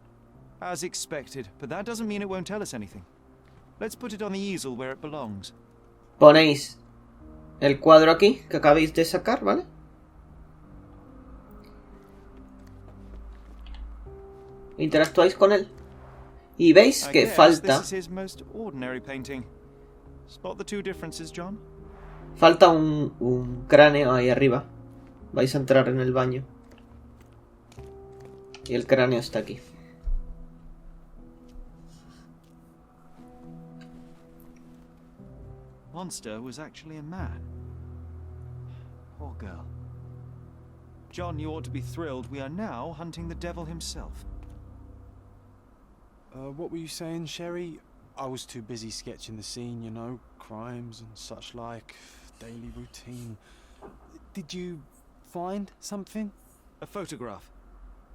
As expected, but that doesn't mean it won't tell us anything. Let's put it on the easel where it belongs. Ponéis el cuadro aquí que acabáis de sacar, ¿vale? Interactuáis con él y veis que falta un cráneo ahí arriba. Vais a entrar en el baño y el cráneo está aquí. Monster was actually a man. Poor girl. John, you ought to be thrilled. We are now hunting the devil himself. What were you saying, Sherry? I was too busy sketching the scene, you know, crimes and such like, daily routine. Did you find something? A photograph.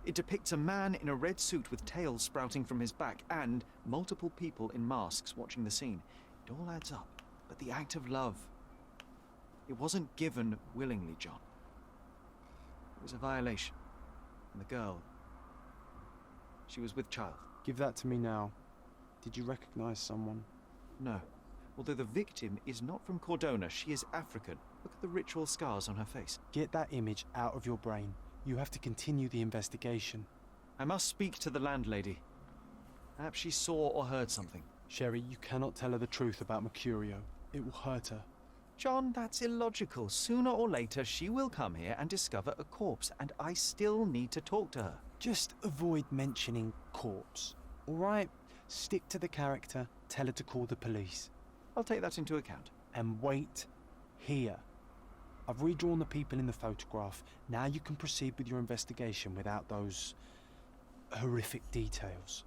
It depicts a man in a red suit with tails sprouting from his back and multiple people in masks watching the scene. It all adds up. But the act of love, it wasn't given willingly, John. It was a violation. And the girl, she was with child. Give that to me now. Did you recognize someone? No. Although the victim is not from Cordona, she is African. Look at the ritual scars on her face. Get that image out of your brain. You have to continue the investigation. I must speak to the landlady. Perhaps she saw or heard something. Sherry, you cannot tell her the truth about Mercurio. It will hurt her. John, that's illogical. Sooner or later, she will come here and discover a corpse, and I still need to talk to her. Just avoid mentioning corpse, alright? Stick to the character, tell her to call the police. I'll take that into account. And wait here. I've redrawn the people in the photograph. Now you can proceed with your investigation without those horrific details.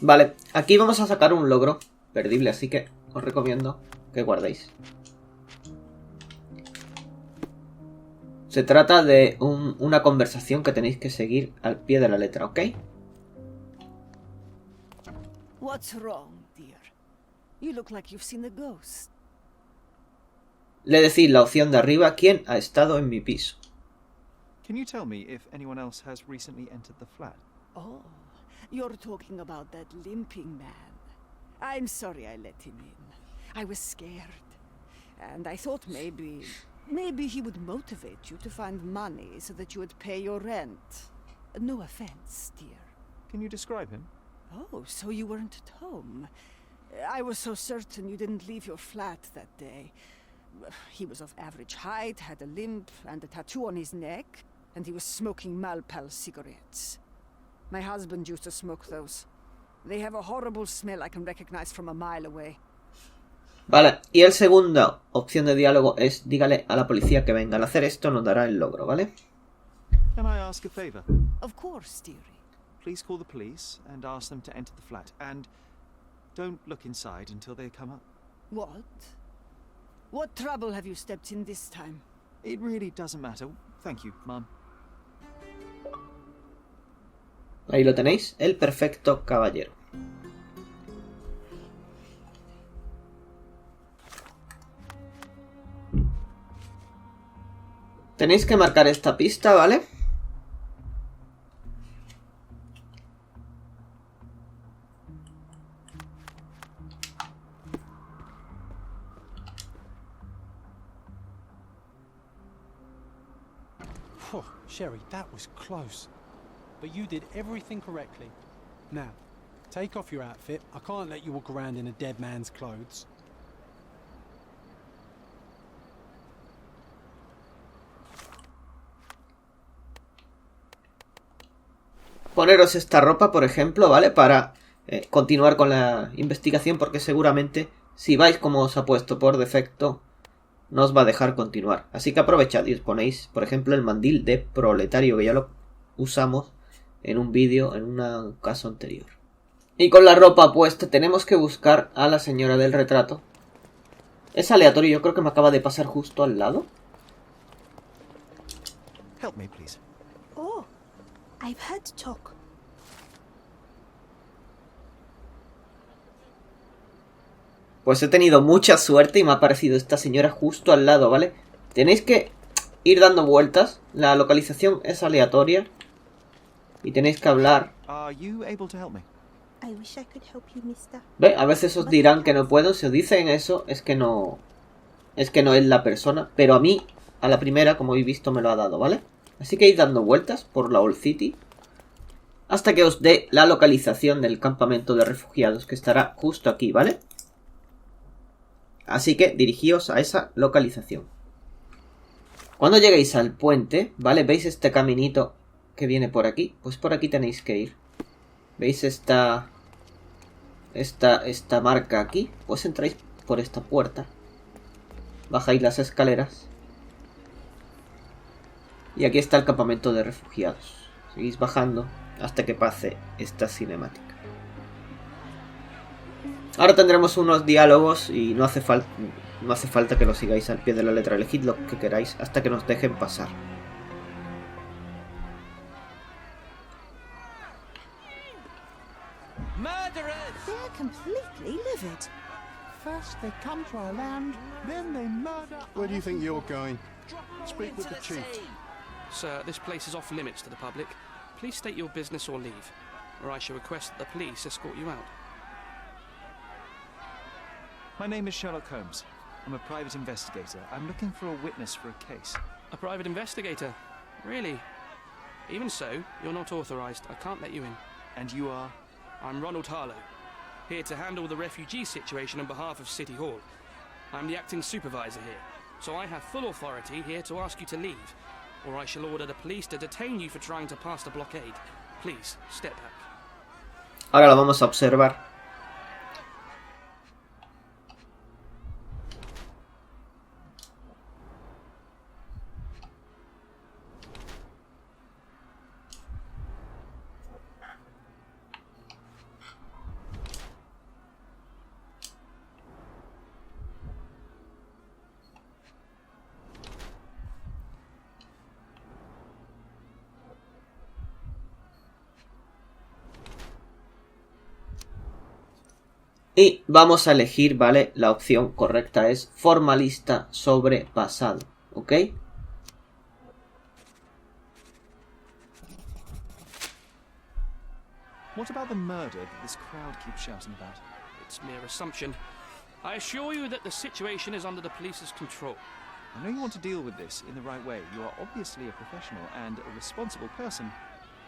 Vale, aquí vamos a sacar un logro perdible, así que os recomiendo que guardéis. Se trata de una conversación que tenéis que seguir al pie de la letra, ¿ok? What's wrong, dear? You look like you've seen a ghost. Le decís la opción de arriba, ¿quién ha estado en mi piso? Can you tell me if anyone else has recently entered the flat? Oh, you're talking about that limping man. I'm sorry I let him in. I was scared. And I thought maybe he would motivate you to find money so that you would pay your rent. No offense, dear. Can you describe him? Oh, so you weren't at home. I was so certain you didn't leave your flat that day. He was of average height, had a limp and a tattoo on his neck, and he was smoking Malpal cigarettes. My husband used to smoke those. They have a horrible smell I can recognize from a mile away. Vale, y el segunda opción de diálogo es dígale a la policía que venga. Al hacer esto nos dará el logro, ¿vale? Can I ask a favor? Of course, dearie. Please call the police and ask them to enter the flat. And don't look inside until they come up. What? What trouble have you stepped in this time? It really doesn't matter. Thank you, Mum. Ahí lo tenéis, el perfecto caballero. Tenéis que marcar esta pista, ¿vale? Phew, Sherry, that was close. But you did everything correctly. Now, take off your outfit. I can't let you walk around in a dead man's clothes. Poneros esta ropa, por ejemplo, ¿vale? Para continuar con la investigación, porque seguramente si vais como os ha puesto por defecto no os va a dejar continuar. Así que aprovechad y os ponéis, por ejemplo, el mandil de proletario, que ya lo usamos en un vídeo en un caso anterior. Y con la ropa puesta tenemos que buscar a la señora del retrato. Es aleatorio, yo creo que me acaba de pasar justo al lado. Help me, please. Oh, I've heard talk. Pues he tenido mucha suerte y me ha aparecido esta señora justo al lado, ¿vale? Tenéis que ir dando vueltas. La localización es aleatoria. Y tenéis que hablar. Are you able to help me? I wish I could help you, mister. ¿Ve? A veces os dirán que no puedo. Si os dicen eso, es que no es la persona. Pero a mí, a la primera, como habéis visto, me lo ha dado, ¿vale? Así que id dando vueltas por la Old City hasta que os dé la localización del campamento de refugiados, que estará justo aquí, ¿vale? Así que dirigíos a esa localización. Cuando lleguéis al puente, ¿vale? ¿Veis este caminito que viene por aquí? Pues por aquí tenéis que ir. ¿Veis esta marca aquí? Pues entráis por esta puerta. Bajáis las escaleras. Y aquí está el campamento de refugiados. Seguís bajando hasta que pase esta cinemática. Ahora tendremos unos diálogos y no hace falta que lo sigáis al pie de la letra. Elegid lo que queráis hasta que nos dejen pasar. They're completely livid. First they come to our land, then they murder. Where do you think you're going? Speak with the chief. Sir, this place is off limits to the public. Please state your business or leave, or I shall request that the police escort you out. My name is Sherlock Holmes. I'm a private investigator. I'm looking for a witness for a case. A private investigator? Really? Even so, you're not authorized. I can't let you in. And you are? I'm Ronald Harlow, here to handle the refugee situation on behalf of City Hall. I'm the acting supervisor here, so I have full authority here to ask you to leave, or I shall order the police to detain you for trying to pass the blockade. Please, step back. Ahora lo vamos a observar. Y vamos a elegir, ¿vale? La opción correcta es formalista sobre pasado, ¿ok? What about the murder that this crowd keeps shouting about? It's mere assumption. I assure you that the situation is under the police's control. I know you want to deal with this in the right way. You are obviously a professional and a responsible person,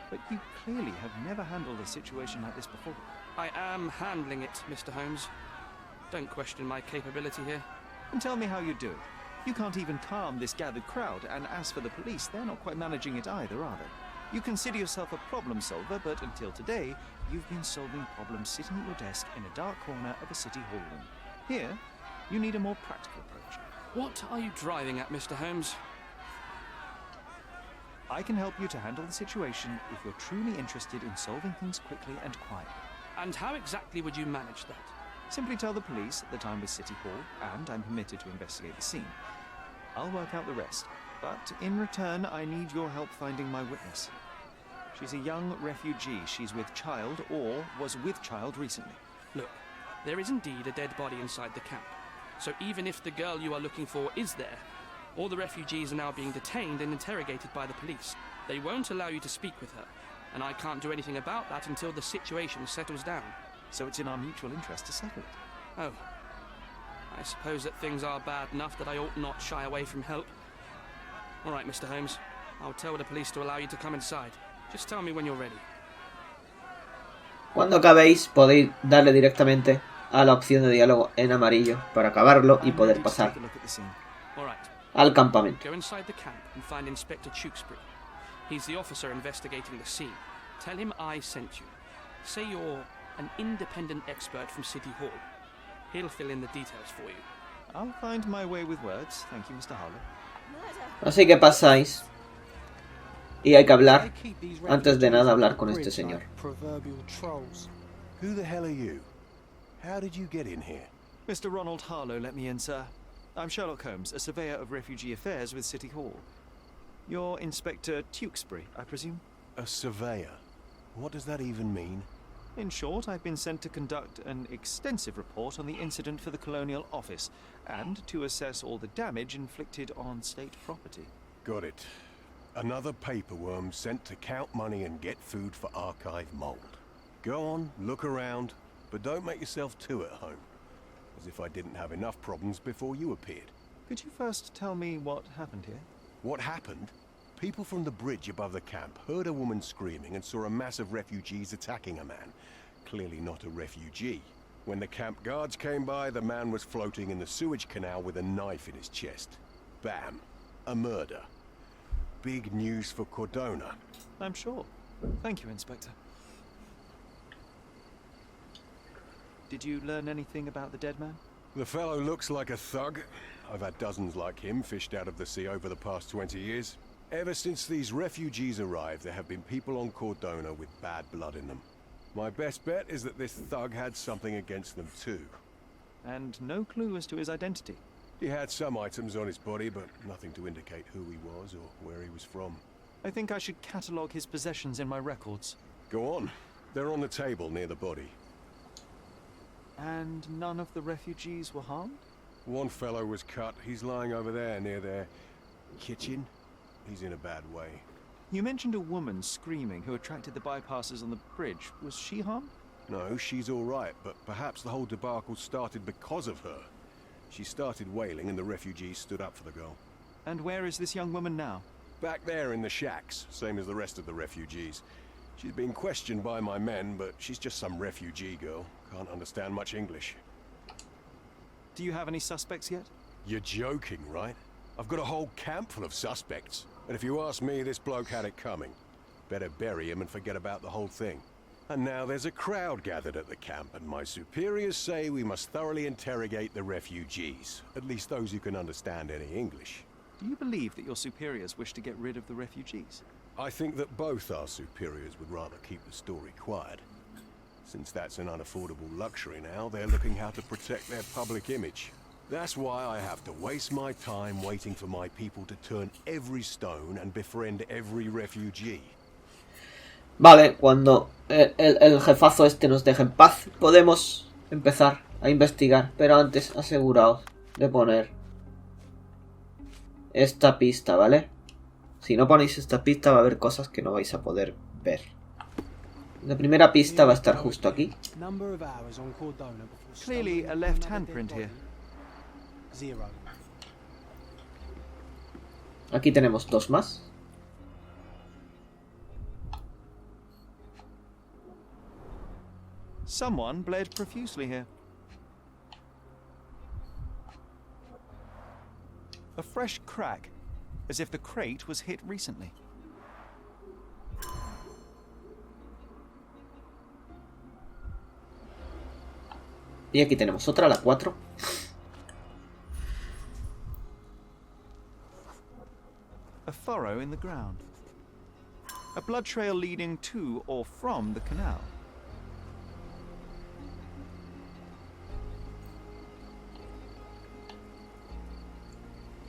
but you clearly have never handled a situation like this before. I am handling it, Mr. Holmes. Don't question my capability here. And tell me how you do it. You can't even calm this gathered crowd, and as for the police, they're not quite managing it either, are they? You consider yourself a problem solver, but until today, you've been solving problems sitting at your desk in a dark corner of a city hall room. Here, you need a more practical approach. What are you driving at, Mr. Holmes? I can help you to handle the situation if you're truly interested in solving things quickly and quietly. And how exactly would you manage that? Simply tell the police that I'm with City Hall and I'm permitted to investigate the scene. I'll work out the rest, but in return I need your help finding my witness. She's a young refugee. She's with child or was with child recently. Look, there is indeed a dead body inside the camp. So even if the girl you are looking for is there, all the refugees are now being detained and interrogated by the police. They won't allow you to speak with her. And I can't do anything about that until the situation settles down. So it's in our mutual interest to settle it. Oh. I suppose that things are bad enough that I ought not shy away from help. All right, Mr. Holmes. I'll tell the police to allow you to come inside. Just tell me when you're ready. Cuando acabéis, podéis darle directamente a la opción de diálogo en amarillo para acabarlo y poder pasar al campamento. Go inside the camp and find Inspector Tewkesbury. He's the officer investigating the scene. Tell him I sent you. Say you're an independent expert from City Hall. He'll fill in the details for you. I'll find my way with words. Thank you, Mr. Harlow. Así que pasáis. Y hay que hablar, antes de nada, hablar con este señor. Who the hell are you? How did you get in here? Mr. Ronald Harlow let me in, sir. I'm Sherlock Holmes, a surveyor of refugee affairs with City Hall. You're Inspector Tewkesbury, I presume? A surveyor? What does that even mean? In short, I've been sent to conduct an extensive report on the incident for the Colonial Office, and to assess all the damage inflicted on state property. Got it. Another paperworm sent to count money and get food for archive mold. Go on, look around, but don't make yourself too at home. As if I didn't have enough problems before you appeared. Could you first tell me what happened here? What happened? People from the bridge above the camp heard a woman screaming and saw a mass of refugees attacking a man. Clearly not a refugee. When the camp guards came by, the man was floating in the sewage canal with a knife in his chest. Bam. A murder. Big news for Cordona. I'm sure. Thank you, Inspector. Did you learn anything about the dead man? The fellow looks like a thug. I've had dozens like him fished out of the sea over the past 20 years. Ever since these refugees arrived, there have been people on Cordona with bad blood in them. My best bet is that this thug had something against them too. And no clue as to his identity? He had some items on his body, but nothing to indicate who he was or where he was from. I think I should catalogue his possessions in my records. Go on. They're on the table near the body. And none of the refugees were harmed? One fellow was cut. He's lying over there near their kitchen. He's in a bad way. You mentioned a woman screaming who attracted the bypassers on the bridge. Was she harmed? No, she's all right, but perhaps the whole debacle started because of her. She started wailing and the refugees stood up for the girl. And where is this young woman now? Back there in the shacks, same as the rest of the refugees. She's been questioned by my men, but she's just some refugee girl. Can't understand much English. Do you have any suspects yet? You're joking, right? I've got a whole camp full of suspects. And if you ask me, this bloke had it coming. Better bury him and forget about the whole thing. And now there's a crowd gathered at the camp, and my superiors say we must thoroughly interrogate the refugees. At least those who can understand any English. Do you believe that your superiors wish to get rid of the refugees? I think that both our superiors would rather keep the story quiet. Since that's an unaffordable luxury now, they're looking how to protect their public image. That's why I have to waste my time waiting for my people to turn every stone and befriend every refugee. Vale, cuando el jefazo este nos deje en paz, podemos empezar a investigar. Pero antes, aseguraos de poner esta pista, ¿vale? Si no ponéis esta pista va a haber cosas que no vais a poder ver. La primera pista va a estar justo aquí. Clearly a left handprint here. Aquí tenemos dos más. Someone bled profusely here. A fresh crack, as if the crate was hit recently. Y aquí tenemos otra, la 4. A furrow in the ground. A blood trail leading to or from the canal.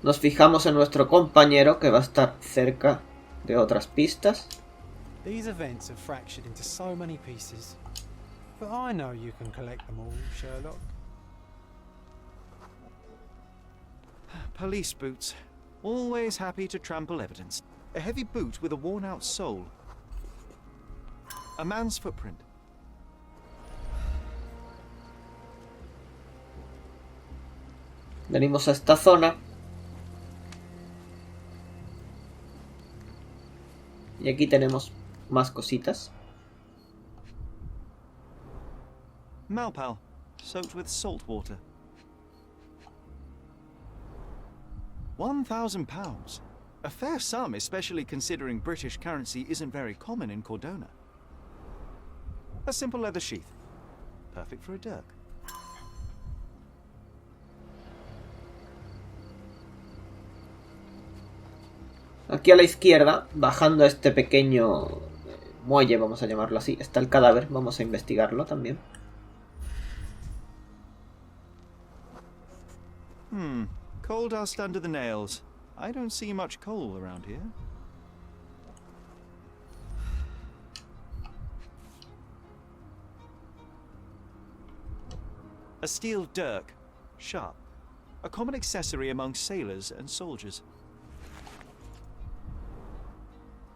Nos fijamos en nuestro compañero que va a estar cerca de otras pistas. These events are fractured into so many pieces. But I know you can collect them all, Sherlock. Police boots. Always happy to trample evidence. A heavy boot with a worn-out sole. A man's footprint. Venimos a esta zona. Y aquí tenemos más cositas. Malpal, soaked with salt water. £1,000. A fair sum, especially considering British currency isn't very common in Cordona. A simple leather sheath. Perfect for a dirk. Aquí a la izquierda, bajando a este pequeño muelle, vamos a llamarlo así, está el cadáver. Vamos a investigarlo también. Coal dust under the nails. I don't see much coal around here. A steel dirk. Sharp. A common accessory among sailors and soldiers.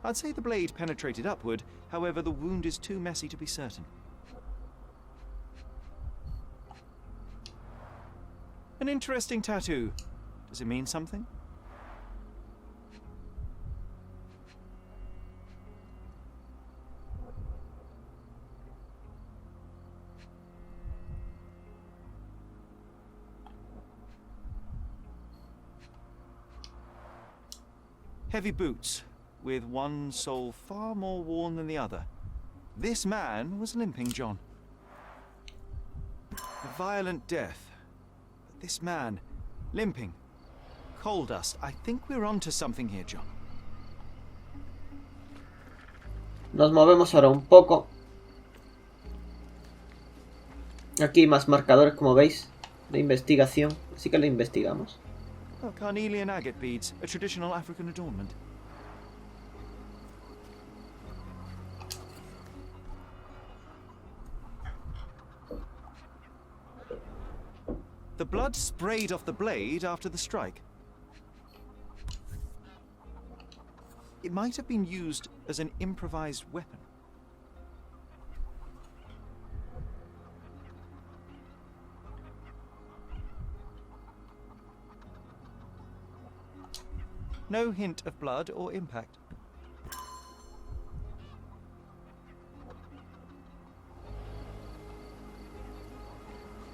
I'd say the blade penetrated upward, however the wound is too messy to be certain. An interesting tattoo. Does it mean something? Heavy boots, with one sole far more worn than the other. This man was limping, John. A violent death. But this man, limping. Coal dust. I think we're onto something here, John. Nos movemos ahora un poco. Aquí más marcadores, como veis, de investigación. Así que lo investigamos. Oh, carnelian agate beads, a traditional African adornment. The blood sprayed off the blade after the strike. It might have been used as an improvised weapon. No hint of blood or impact.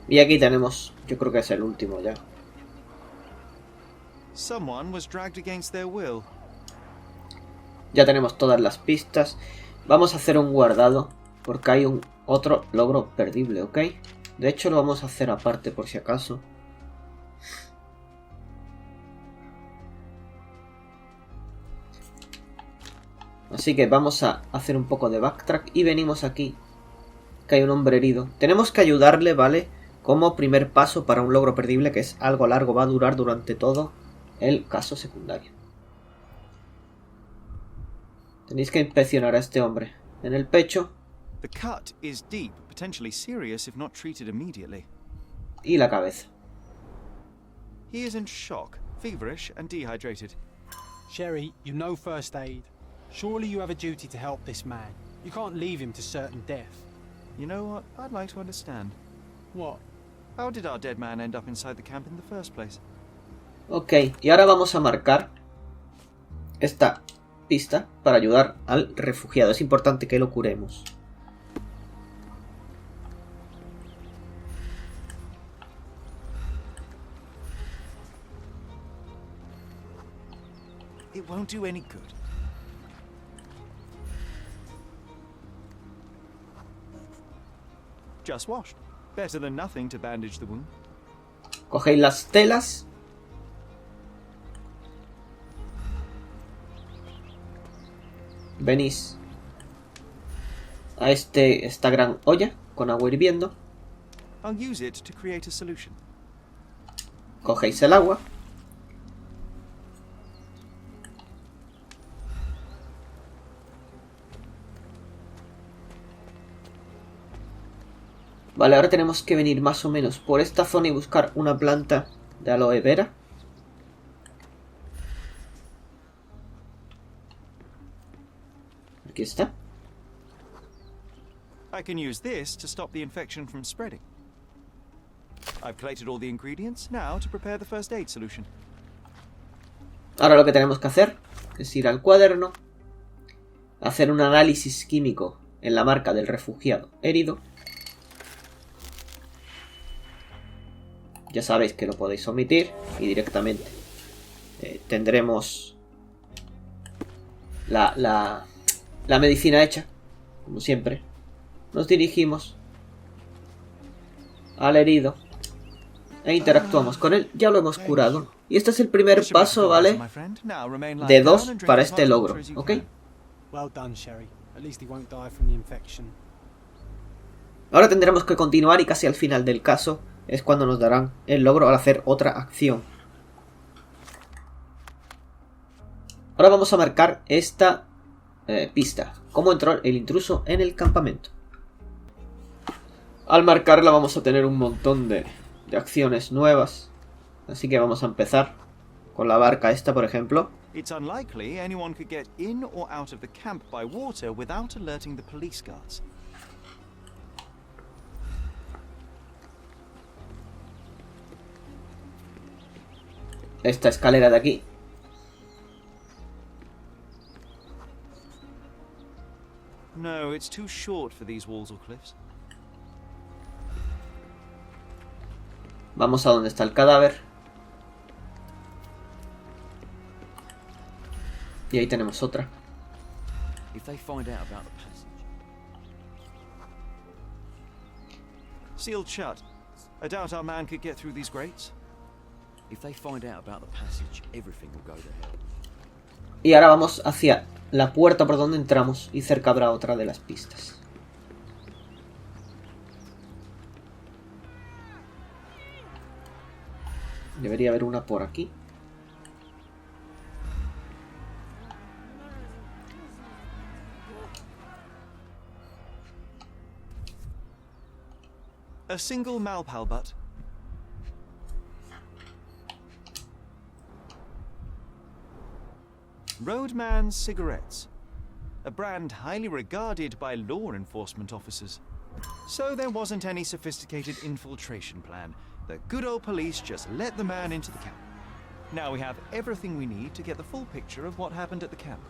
Y aquí tenemos, yo creo que es el último ya. Someone was dragged against their will. Ya tenemos todas las pistas. Vamos a hacer un guardado porque hay un otro logro perdible, ¿ok? De hecho lo vamos a hacer aparte por si acaso. Así que vamos a hacer un poco de backtrack y venimos aquí, que hay un hombre herido. Tenemos que ayudarle, ¿vale? Como primer paso para un logro perdible, que es algo largo, va a durar durante todo el caso secundario. Tenéis que inspeccionar a este hombre en el pecho. The cut is deep, potentially serious if not treated immediately. Y la cabeza. He is in shock, feverish and dehydrated. Sherry, you know first aid. Surely you have a duty to help this man. You can't leave him to certain death. You know what? I'd like to understand. What? How did our dead man end up inside the camp in the first place? Ok, y ahora vamos a marcar esta pista para ayudar al refugiado. Es importante que lo curemos. It won't do any good. Just washed. Better than nothing to bandage the wound. Cogéis las telas. Venís a esta gran olla con agua hirviendo. I'll use it to create a solution. Cogéis el agua. Vale, ahora tenemos que venir más o menos por esta zona y buscar una planta de aloe vera. Aquí está. I can use this to stop the infection from spreading. I've collated all the ingredients, now to prepare the first aid solution. Ahora lo que tenemos que hacer es ir al cuaderno, hacer un análisis químico en la marca del refugiado herido. Ya sabéis que lo podéis omitir y directamente tendremos la medicina hecha, como siempre. Nos dirigimos al herido e interactuamos con él. Ya lo hemos curado. Y este es el primer paso, ¿vale? De 2 para este logro, ¿ok? Well done, Sherry. At least he won't die from the infection. Ahora tendremos que continuar y casi al final del caso es cuando nos darán el logro al hacer otra acción. Ahora vamos a marcar esta pista. ¿Cómo entró el intruso en el campamento? Al marcarla vamos a tener un montón de acciones nuevas. Así que vamos a empezar con la barca esta, por ejemplo. It's unlikely anyone could get in or out of the camp by water without alerting the police guards. Esta escalera de aquí. No, it's too short for these walls or cliffs. Vamos a donde está el cadáver. Y ahí tenemos otra. If they find out about the passage. Sealed shut. I doubt our man could get through these grates. If they find out about the passage, everything will go to hell. Y ahora vamos hacia la puerta por donde entramos y cerca habrá otra de las pistas. Debería haber una por aquí. A single Malpal butt. Roadman's cigarettes. A brand highly regarded by law enforcement officers. So there wasn't any sophisticated infiltration plan. The good old police just let the man into the camp. Now we have everything we need to get the full picture of what happened at the camp.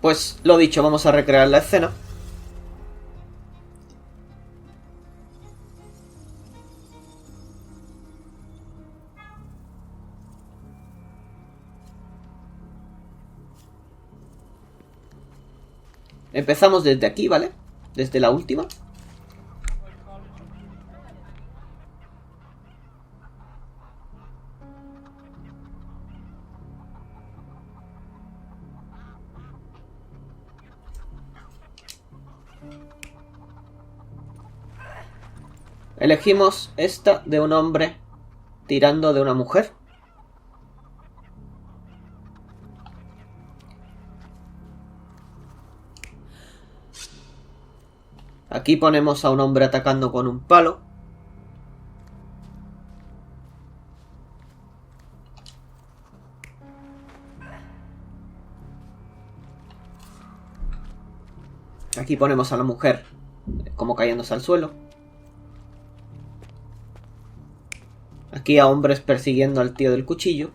Pues lo dicho, vamos a recrear la escena. Empezamos desde aquí, ¿vale? Desde la última. Elegimos esta de un hombre tirando de una mujer. Aquí ponemos a un hombre atacando con un palo. Aquí ponemos a la mujer como cayéndose al suelo. Aquí a hombres persiguiendo al tío del cuchillo.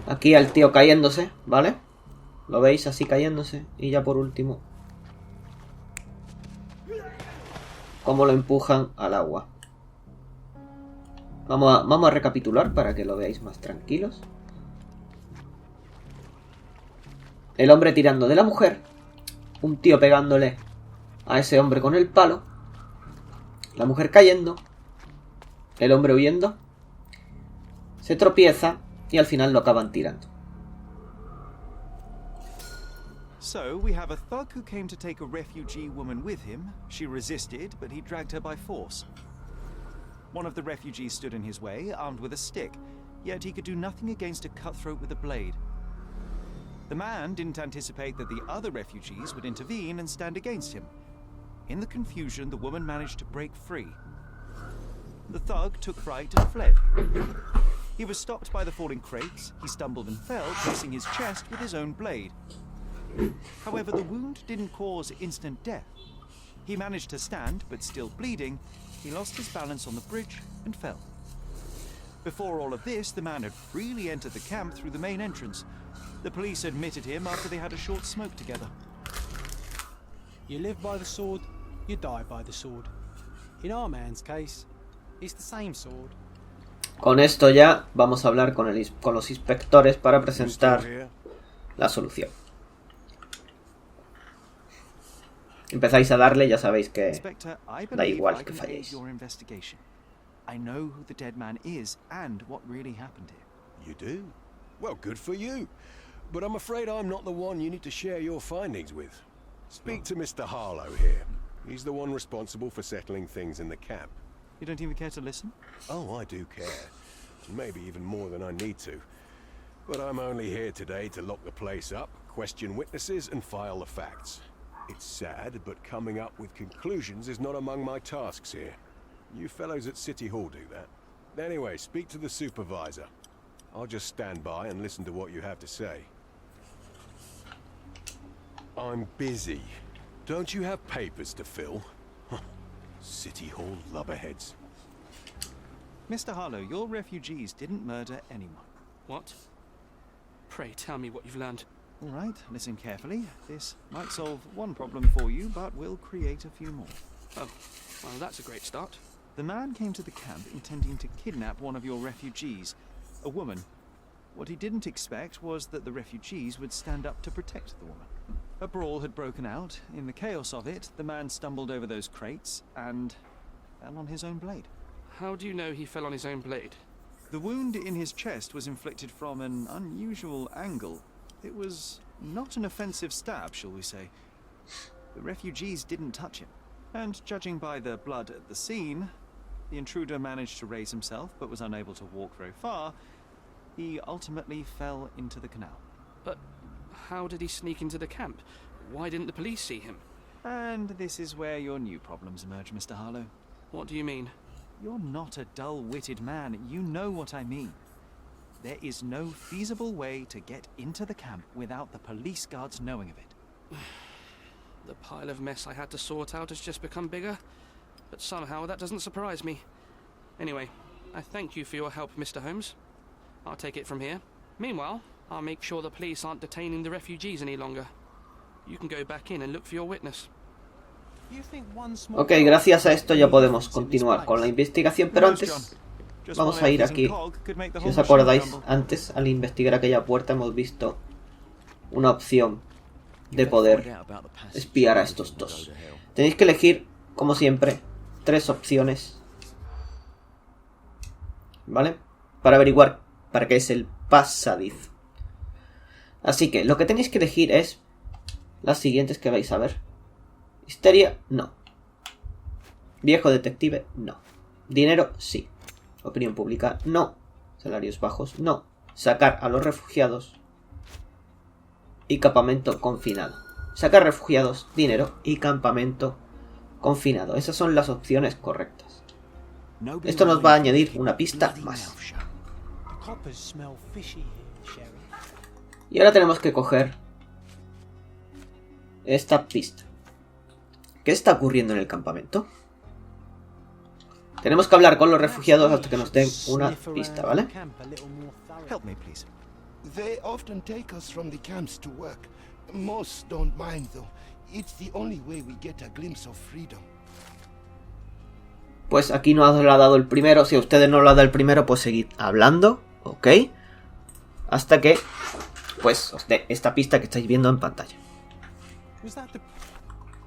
Aquí al tío cayéndose, ¿vale? Lo veis así cayéndose. Y ya por último, cómo lo empujan al agua. Vamos a recapitular para que lo veáis más tranquilos. El hombre tirando de la mujer. Un tío pegándole a ese hombre con el palo. La mujer cayendo. El hombre huyendo. Se tropieza. Y al final lo acaban tirando. So we have a thug who came to take a refugee woman with him. She resisted, but he dragged her by force. One of the refugees stood in his way, armed with a stick, yet he could do nothing against a cutthroat with a blade. The man didn't anticipate that the other refugees would intervene and stand against him. In the confusion, the woman managed to break free. The thug took fright and fled. He was stopped by the falling crates. He stumbled and fell, piercing his chest with his own blade. However, the wound didn't cause instant death. He managed to stand, but still bleeding, he lost his balance on the bridge and fell. Before all of this, the man had freely entered the camp through the main entrance. The police admitted him after they had a short smoke together. You live by the sword, you die by the sword. In our man's case, it's the same sword. Con esto ya vamos a hablar con los inspectores para presentar la solución. empezáis a darle, ya sabéis que Inspector, I da believe igual I que can aid falléis. your investigation. I know who the dead man is and what really happened here. You do? Well, good for you. But I'm afraid I'm not the one you need to share your findings with. Speak to Mr. Harlow here. He's the one responsible for settling things in the camp. You don't even care to listen? Oh, I do care. Maybe even more than I need to. But I'm only here today to lock the place up, question witnesses, and file the facts. It's sad, but coming up with conclusions is not among my tasks here. You fellows at City Hall do that. Anyway, speak to the supervisor. I'll just stand by and listen to what you have to say. I'm busy. Don't you have papers to fill? City Hall lubberheads. Mr. Harlow, your refugees didn't murder anyone. What? Pray tell me what you've learned. All right, listen carefully. This might solve one problem for you, but will create a few more. Oh, well, that's a great start. The man came to the camp intending to kidnap one of your refugees, a woman. What he didn't expect was that the refugees would stand up to protect the woman. A brawl had broken out. In the chaos of it, the man stumbled over those crates and fell on his own blade. How do you know he fell on his own blade? The wound in his chest was inflicted from an unusual angle. It was not an offensive stab, shall we say. The refugees didn't touch him. And judging by the blood at the scene, the intruder managed to raise himself but was unable to walk very far. He ultimately fell into the canal. But how did he sneak into the camp? Why didn't the police see him? And this is where your new problems emerge, Mr. Harlow. What do you mean? You're not a dull-witted man. You know what I mean. There is no feasible way to get into the camp without the police guards knowing of it. The pile of mess I had to sort out has just become bigger, but somehow that doesn't surprise me. Anyway, I thank you for your help, Mr. Holmes. I'll take it from here. Meanwhile, I'll make sure the police aren't detaining the refugees any longer. You can go back in and look for your witness. Ok, gracias a esto ya podemos continuar con la investigación, pero antes vamos a ir aquí. Si os acordáis, antes al investigar aquella puerta hemos visto una opción de poder espiar a estos dos. Tenéis que elegir, como siempre, 3 opciones, ¿vale? Para averiguar para qué es el pasadizo. Así que lo que tenéis que elegir es las siguientes que vais a ver. Histeria, no. Viejo detective, no. Dinero, sí. Opinión pública, no. Salarios bajos, no. Sacar a los refugiados. Y campamento confinado. Sacar refugiados, dinero y campamento confinado. Esas son las opciones correctas. Esto nos va a añadir una pista más. Y ahora tenemos que coger esta pista. ¿Qué está ocurriendo en el campamento? Tenemos que hablar con los refugiados hasta que nos den una pista, ¿vale? Help me, please. They often take us from the camps to work. Most don't mind, though. It's the only way we get a glimpse of freedom. Pues aquí no os lo ha dado el primero. Si a ustedes no lo ha dado el primero, pues seguid hablando, ¿ok? Hasta que, pues, os dé esta pista que estáis viendo en pantalla.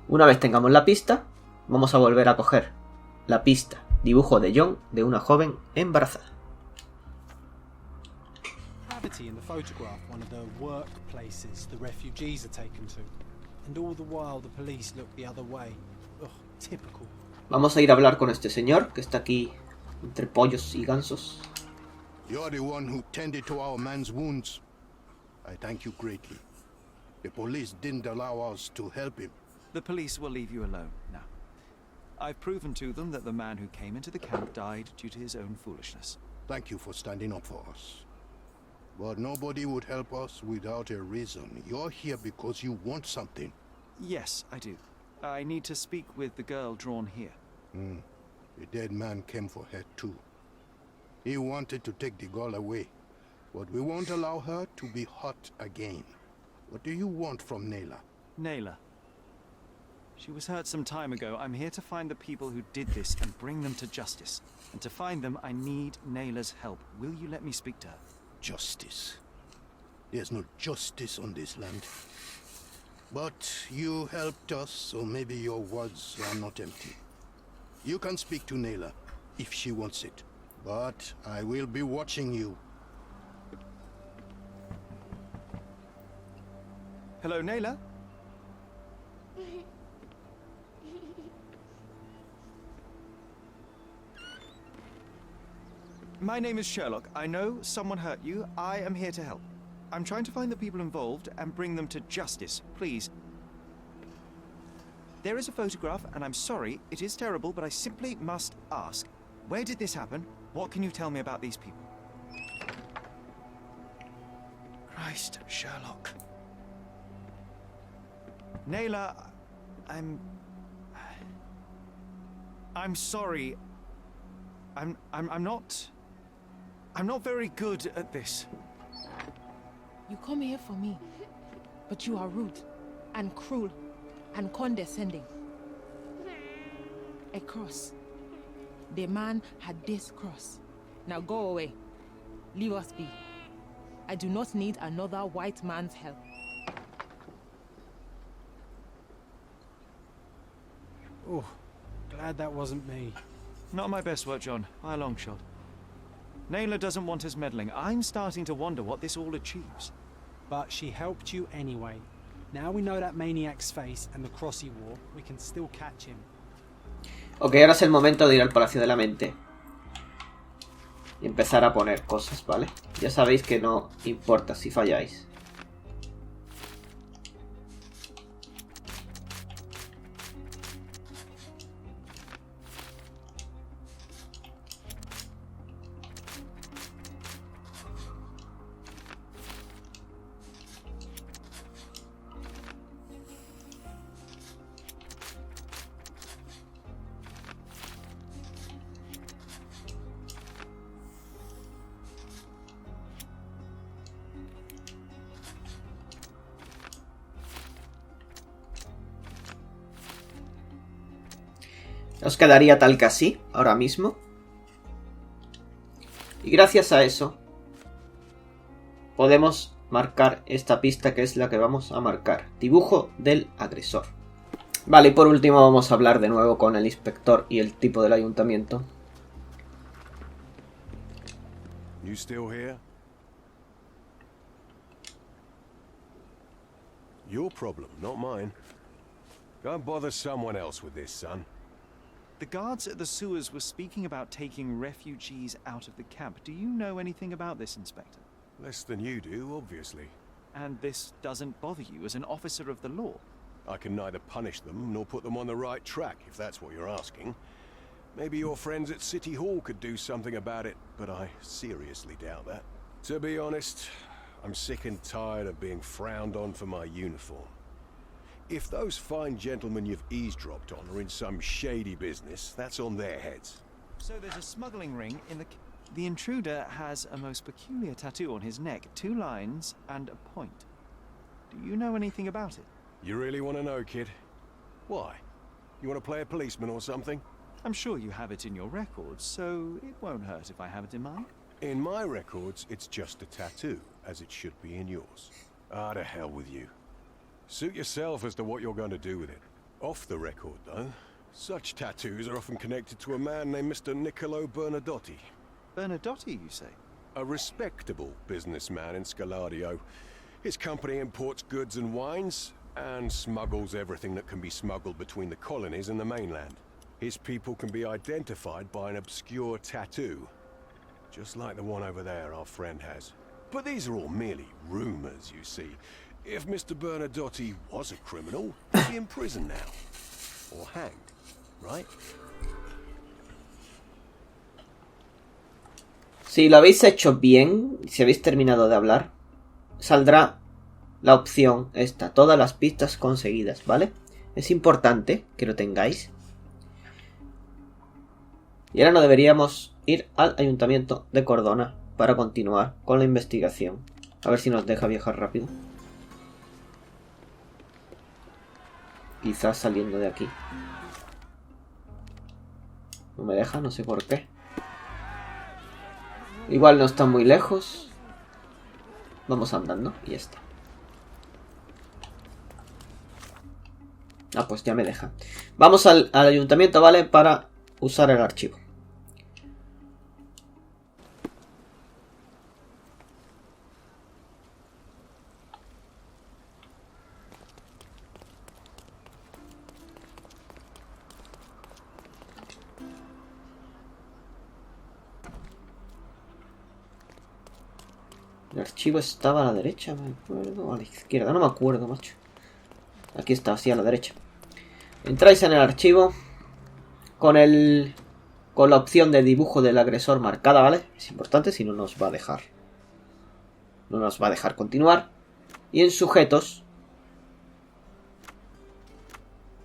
Una vez tengamos la pista, vamos a volver a coger la pista dibujo de John de una joven embarazada. In the photograph, one of the workplaces the refugees are taken to, and all the while the police look the other way. Ugh, typical. Vamos a ir a hablar con este señor que está aquí entre pollos y gansos. You're the one who tended to our man's wounds. I thank you greatly. The police didn't allow us to help him. The police will leave you alone now. I've proven to them that the man who came into the camp died due to his own foolishness. Thank you for standing up for us. But nobody would help us without a reason. You're here because you want something. Yes, I do. I need to speak with the girl drawn here. The dead man came for her too. He wanted to take the girl away, but we won't allow her to be hurt again. What do you want from Nayla? Nayla. She was hurt some time ago. I'm here to find the people who did this and bring them to justice. And to find them, I need Nayla's help. Will you let me speak to her? Justice. There's no justice on this land. But you helped us, so maybe your words are not empty. You can speak to Nayla if she wants it. But I will be watching you. Hello, Nayla? My name is Sherlock. I know someone hurt you. I am here to help. I'm trying to find the people involved and bring them to justice. Please. There is a photograph, and I'm sorry, it is terrible, but I simply must ask. Where did this happen? What can you tell me about these people? Christ, Sherlock. Nayla, I'm sorry. I'm not very good at this. You come here for me, but you are rude and cruel and condescending. A cross. The man had this cross. Now go away. Leave us be. I do not need another white man's help. Oh, glad that wasn't me. Not my best work, John, by a long shot. Nayla doesn't want us meddling. I'm starting to wonder what this all achieves. But she helped you anyway. Now we know that maniac's face and the cross he wore, we can still catch him. Ok, ahora es el momento de ir al Palacio de la Mente. Y empezar a poner cosas, ¿vale? Ya sabéis que no importa si falláis. Os quedaría tal que así, ahora mismo. Y gracias a eso podemos marcar esta pista, que es la que vamos a marcar. Dibujo del agresor. Vale, y por último vamos a hablar de nuevo con el inspector y el tipo del ayuntamiento. You still here? Your problem, not mine. Go and bother someone else with this, son. The guards at the sewers were speaking about taking refugees out of the camp. Do you know anything about this, Inspector? Less than you do, obviously. And this doesn't bother you as an officer of the law? I can neither punish them nor put them on the right track, if that's what you're asking. Maybe your friends at City Hall could do something about it, but I seriously doubt that. To be honest, I'm sick and tired of being frowned on for my uniform. If those fine gentlemen you've eavesdropped on are in some shady business, that's on their heads. So there's a smuggling ring in the... The intruder has a most peculiar tattoo on his neck, 2 lines and a point. Do you know anything about it? You really want to know, kid? Why? You want to play a policeman or something? I'm sure you have it in your records, so it won't hurt if I have it in mine. In my records, it's just a tattoo, as it should be in yours. Ah, to hell with you. Suit yourself as to what you're going to do with it. Off the record, though, such tattoos are often connected to a man named Mr. Niccolo Bernadotti. Bernadotti, you say? A respectable businessman in Scalario. His company imports goods and wines, and smuggles everything that can be smuggled between the colonies and the mainland. His people can be identified by an obscure tattoo, just like the one over there our friend has. But these are all merely rumors, you see. If Mr. Bernadotti was a criminal, he'd be in prison now. Or hanged, right? Si lo habéis hecho bien, si habéis terminado de hablar, saldrá la opción esta, todas las pistas conseguidas, ¿vale? Es importante que lo tengáis. Y ahora no deberíamos ir al ayuntamiento de Cordona para continuar con la investigación. A ver si nos deja viajar rápido. Quizás saliendo de aquí. No me deja, no sé por qué. Igual no está muy lejos. Vamos andando y ya está. Ah, pues ya me deja. Vamos al ayuntamiento, ¿vale? Para usar el archivo. El archivo estaba a la derecha, me acuerdo, o a la izquierda, no me acuerdo, macho. Aquí está, así a la derecha. Entráis en el archivo con la opción de dibujo del agresor marcada, ¿vale? Es importante, si no nos va a dejar. No nos va a dejar continuar. Y en sujetos,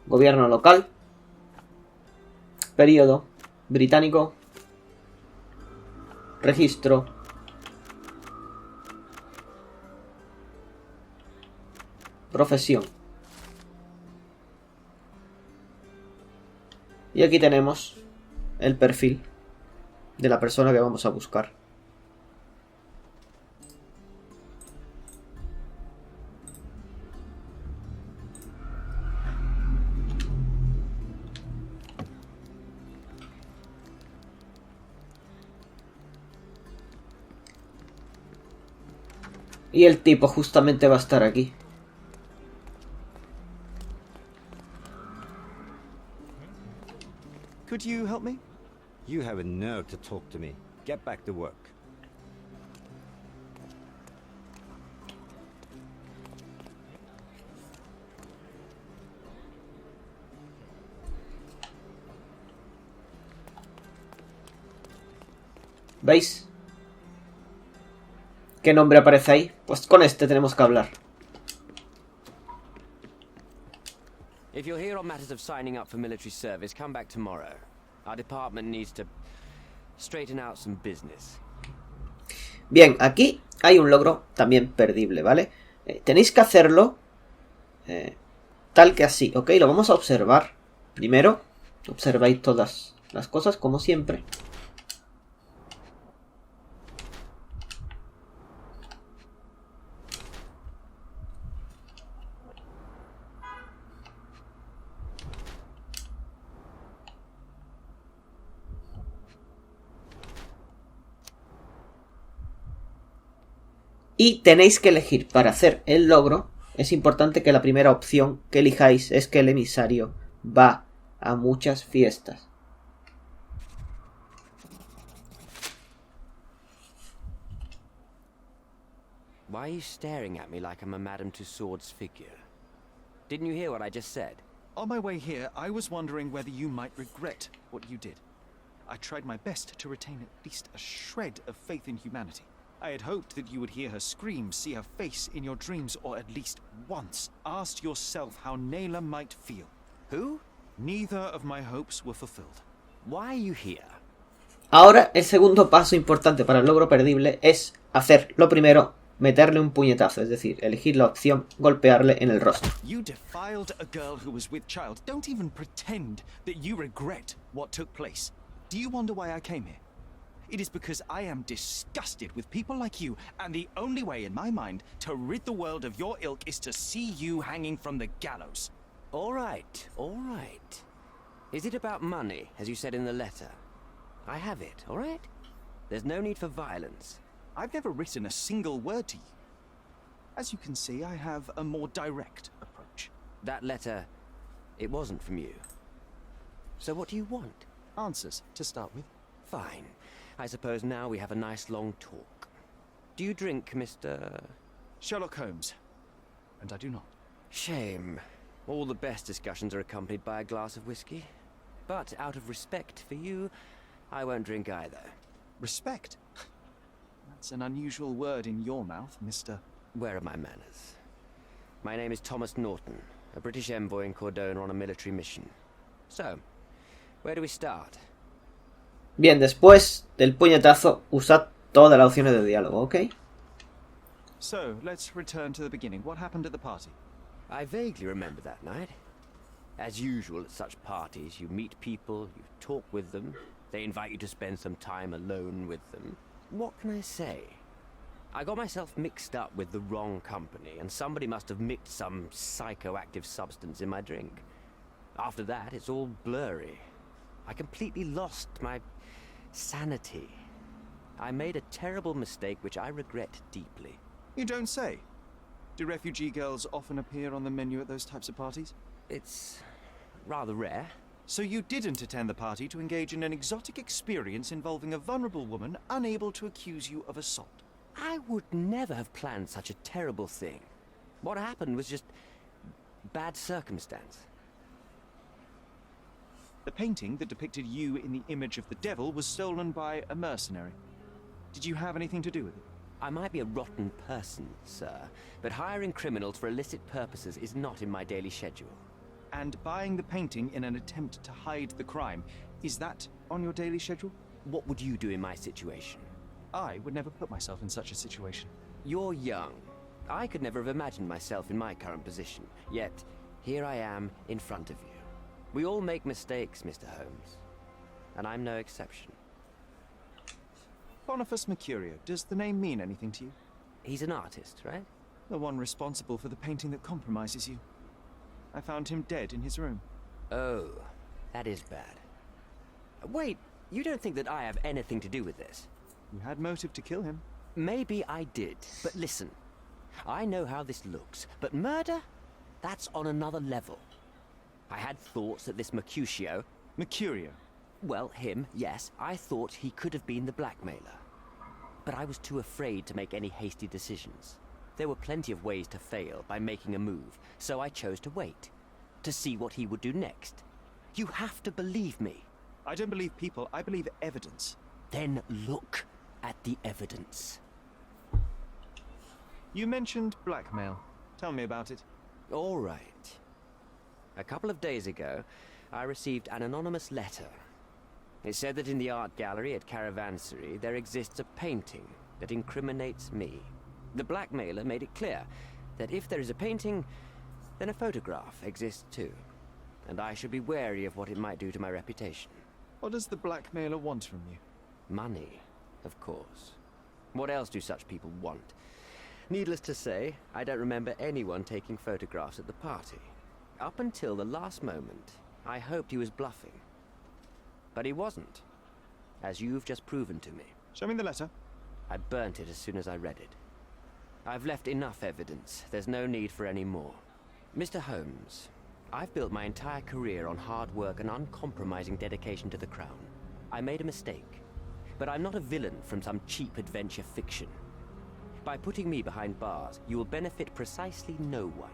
gobierno local, periodo británico, registro, profesión. Y aquí tenemos el perfil de la persona que vamos a buscar. Y el tipo justamente va a estar aquí. Could you help me? You have a nerve to talk to me. Get back to work. ¿Veis? ¿Qué nombre aparece ahí? Pues con este tenemos que hablar. If you're here on matters of signing up for military service, come back tomorrow. Our department needs to straighten out some business. Bien, aquí hay un logro también perdible, ¿vale? Tenéis que hacerlo tal que así, ¿ok? Lo vamos a observar. Primero, observáis todas las cosas como siempre. Y tenéis que elegir para hacer el logro. Es importante que la primera opción que elijáis es que el emisario va a muchas fiestas. Why are you staring at me like I'm a Madame Tussauds figure? Didn't you hear what I just said? On my way here, I was wondering whether you might regret what you did. I tried my best to retain at least a shred of faith in humanity. I had hoped that you would hear her scream, see her face in your dreams, or at least once ask yourself how Nayla might feel. Who? Neither of my hopes were fulfilled. Why are you here? Ahora, el segundo paso importante para el logro perdible es hacer lo primero, meterle un puñetazo, es decir, elegir la opción golpearle en el rostro. You defiled a girl who was with child. Don't even pretend that you regret what took place. Do you wonder why I came here? It is because I am disgusted with people like you, and the only way in my mind to rid the world of your ilk is to see you hanging from the gallows. All right, all right. Is it about money, as you said in the letter? I have it, all right? There's no need for violence. I've never written a single word to you. As you can see, I have a more direct approach. That letter, it wasn't from you. So what do you want? Answers, to start with. Fine. I suppose now we have a nice long talk. Do you drink, Mr. Sherlock Holmes? And I do not. Shame. All the best discussions are accompanied by a glass of whiskey. But out of respect for you, I won't drink either. Respect? That's an unusual word in your mouth, Mr. Where are my manners? My name is Thomas Norton, a British envoy in Cordona on a military mission. So, where do we start? Bien, después del puñetazo, usad todas las opciones de diálogo, ¿ok? So, let's return to the beginning. What happened at the party? I vaguely remember that night. As usual at such parties, you meet people, you talk with them, they invite you to spend some time alone with them. What can I say? I got myself mixed up with the wrong company, and somebody must have mixed some psychoactive substance in my drink. After that, it's all blurry. I completely lost my sanity. I made a terrible mistake which I regret deeply. You don't say. Do refugee girls often appear on the menu at those types of parties? It's rather rare. So you didn't attend the party to engage in an exotic experience involving a vulnerable woman unable to accuse you of assault? I would never have planned such a terrible thing. What happened was just bad circumstance. The painting that depicted you in the image of the devil was stolen by a mercenary. Did you have anything to do with it? I might be a rotten person, sir, but hiring criminals for illicit purposes is not in my daily schedule. And buying the painting in an attempt to hide the crime, is that on your daily schedule? What would you do in my situation? I would never put myself in such a situation. You're young. I could never have imagined myself in my current position, yet here I am in front of you. We all make mistakes, Mr. Holmes, and I'm no exception. Boniface Mercurio, does the name mean anything to you? He's an artist, right? The one responsible for the painting that compromises you. I found him dead in his room. Oh, that is bad. Wait, you don't think that I have anything to do with this? You had motive to kill him. Maybe I did, but listen. I know how this looks, but murder? That's on another level. I had thoughts that this Mercutio... Mercurio? Well, him, yes. I thought he could have been the blackmailer. But I was too afraid to make any hasty decisions. There were plenty of ways to fail by making a move, so I chose to wait. To see what he would do next. You have to believe me. I don't believe people, I believe evidence. Then look at the evidence. You mentioned blackmail. Tell me about it. All right. A couple of days ago, I received an anonymous letter. It said that in the art gallery at Caravansary there exists a painting that incriminates me. The blackmailer made it clear that if there is a painting, then a photograph exists too. And I should be wary of what it might do to my reputation. What does the blackmailer want from you? Money, of course. What else do such people want? Needless to say, I don't remember anyone taking photographs at the party. Up until the last moment, I hoped he was bluffing. But he wasn't, as you've just proven to me. Show me the letter. I burnt it as soon as I read it. I've left enough evidence. There's no need for any more. Mr. Holmes, I've built my entire career on hard work and uncompromising dedication to the Crown. I made a mistake, but I'm not a villain from some cheap adventure fiction. By putting me behind bars, you will benefit precisely no one.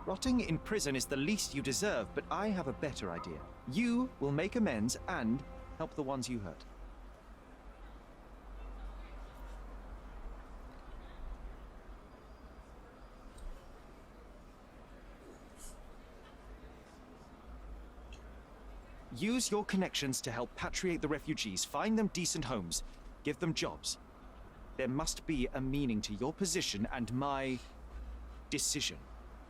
Rotting in prison is the least you deserve, but I have a better idea. You will make amends and help the ones you hurt. Use your connections to help patriate the refugees, find them decent homes, give them jobs. There must be a meaning to your position and my decision.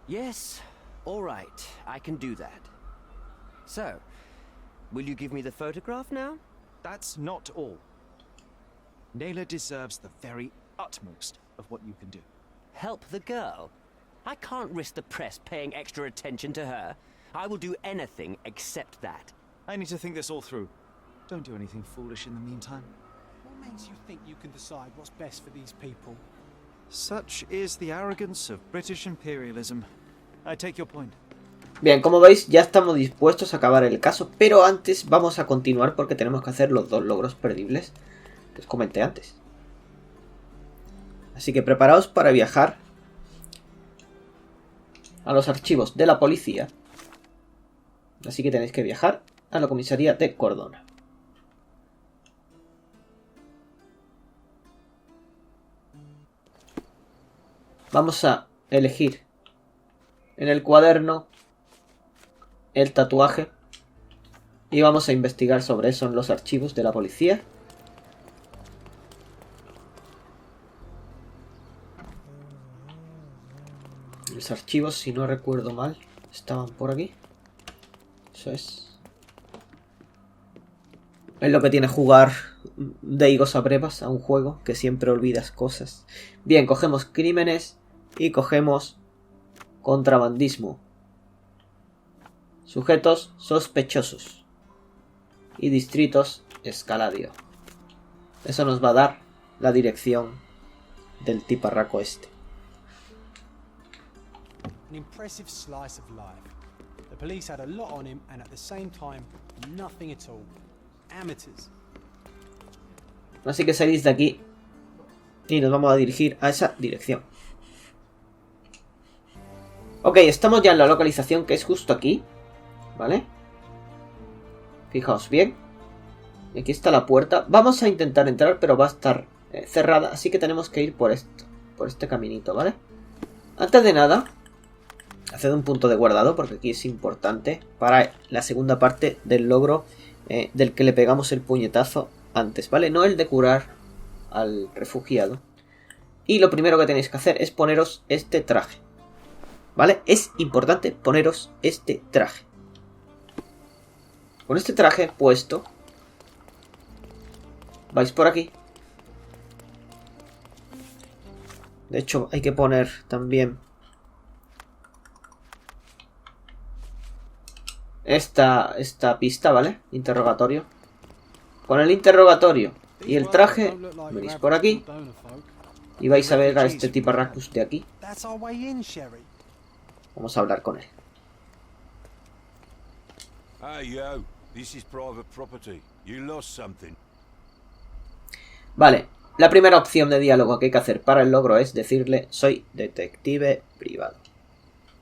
Yes, all right, I can do that. So, will you give me the photograph now? That's not all. Naylor deserves the very utmost of what you can do. Help the girl? I can't risk the press paying extra attention to her. I will do anything except that. I need to think this all through. Don't do anything foolish in the meantime. What makes you think you can decide what's best for these people? Such is the arrogance of British imperialism. I take your point. Bien, como veis, ya estamos dispuestos a acabar el caso, pero antes vamos a continuar porque tenemos que hacer los 2 logros perdibles que os comenté antes. Así que preparaos para viajar a los archivos de la policía. Así que tenéis que viajar a la comisaría de Cordona. Vamos a elegir en el cuaderno el tatuaje y vamos a investigar sobre eso en los archivos de la policía. Los archivos, si no recuerdo mal, estaban por aquí. Eso es. Es lo que tiene jugar de higos a brevas a un juego, que siempre olvidas cosas. Bien, cogemos crímenes y cogemos contrabandismo. Sujetos sospechosos. Y distritos escaladio. Eso nos va a dar la dirección del tiparraco este. An impressive slice of life. The police had a lot on him and at the same time, nothing at all. Amateurs. Así que salís de aquí y nos vamos a dirigir a esa dirección. Ok, estamos ya en la localización que es justo aquí. ¿Vale? Fijaos bien. Y aquí está la puerta. Vamos a intentar entrar, pero va a estar cerrada. Así que tenemos que ir por esto. Por este caminito, ¿vale? Antes de nada, haced un punto de guardado, porque aquí es importante para la segunda parte del logro del que le pegamos el puñetazo antes, ¿vale? No el de curar al refugiado. Y lo primero que tenéis que hacer es poneros este traje, ¿vale? Es importante poneros este traje. Con este traje puesto, vais por aquí. De hecho, hay que poner también esta pista, ¿vale? Interrogatorio. Con el interrogatorio y el traje, venís por aquí y vais a ver a este tiparracus de aquí. Vamos a hablar con él. Hey, yo, this is private property. You lost something. Vale, la primera opción de diálogo que hay que hacer para el logro es decirle: soy detective privado.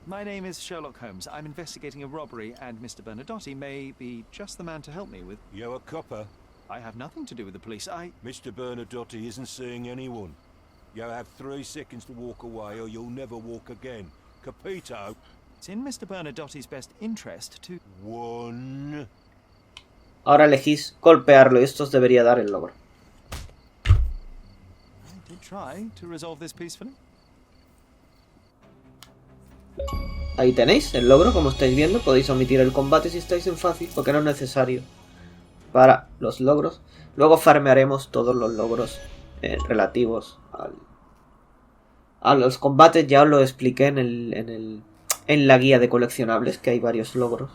My name is Sherlock Holmes. I'm investigating a robbery, and Mr. Bernadotte may be just the man to help me with. You're a copper. I have nothing to do with the police. Mr. Bernadotte isn't seeing anyone. You have 3 seconds to walk away, or you'll never walk again. Capito? It's in Mr. Bernadotte's best interest to... One. Ahora elegís golpearlo y esto os debería dar el logro. I did try to resolve this peacefully. Ahí tenéis el logro, como estáis viendo. Podéis omitir el combate si estáis en fácil, porque no es necesario para los logros. Luego farmearemos todos los logros relativos a los combates. Ya os lo expliqué en la guía de coleccionables, que hay varios logros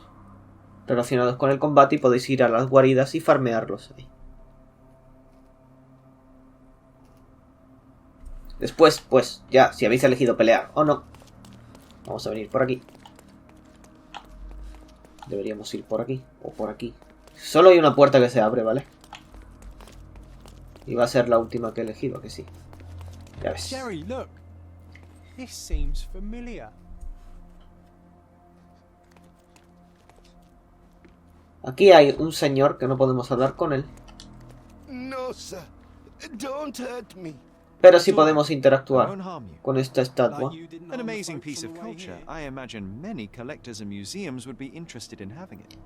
relacionados con el combate y podéis ir a las guaridas y farmearlos ahí. Después, pues, ya, si habéis elegido pelear o no, vamos a venir por aquí. Deberíamos ir por aquí o por aquí. Solo hay una puerta que se abre, ¿vale? Y va a ser la última que he elegido, ¿a que sí? Ya ves. Sherry, look. This seems familiar. Aquí hay un señor que no podemos hablar con él. No, sir. Don't hurt me. Pero sí podemos interactuar con esta estatua. An amazing piece of culture. I imagine many collectors and museums would be interested in having it.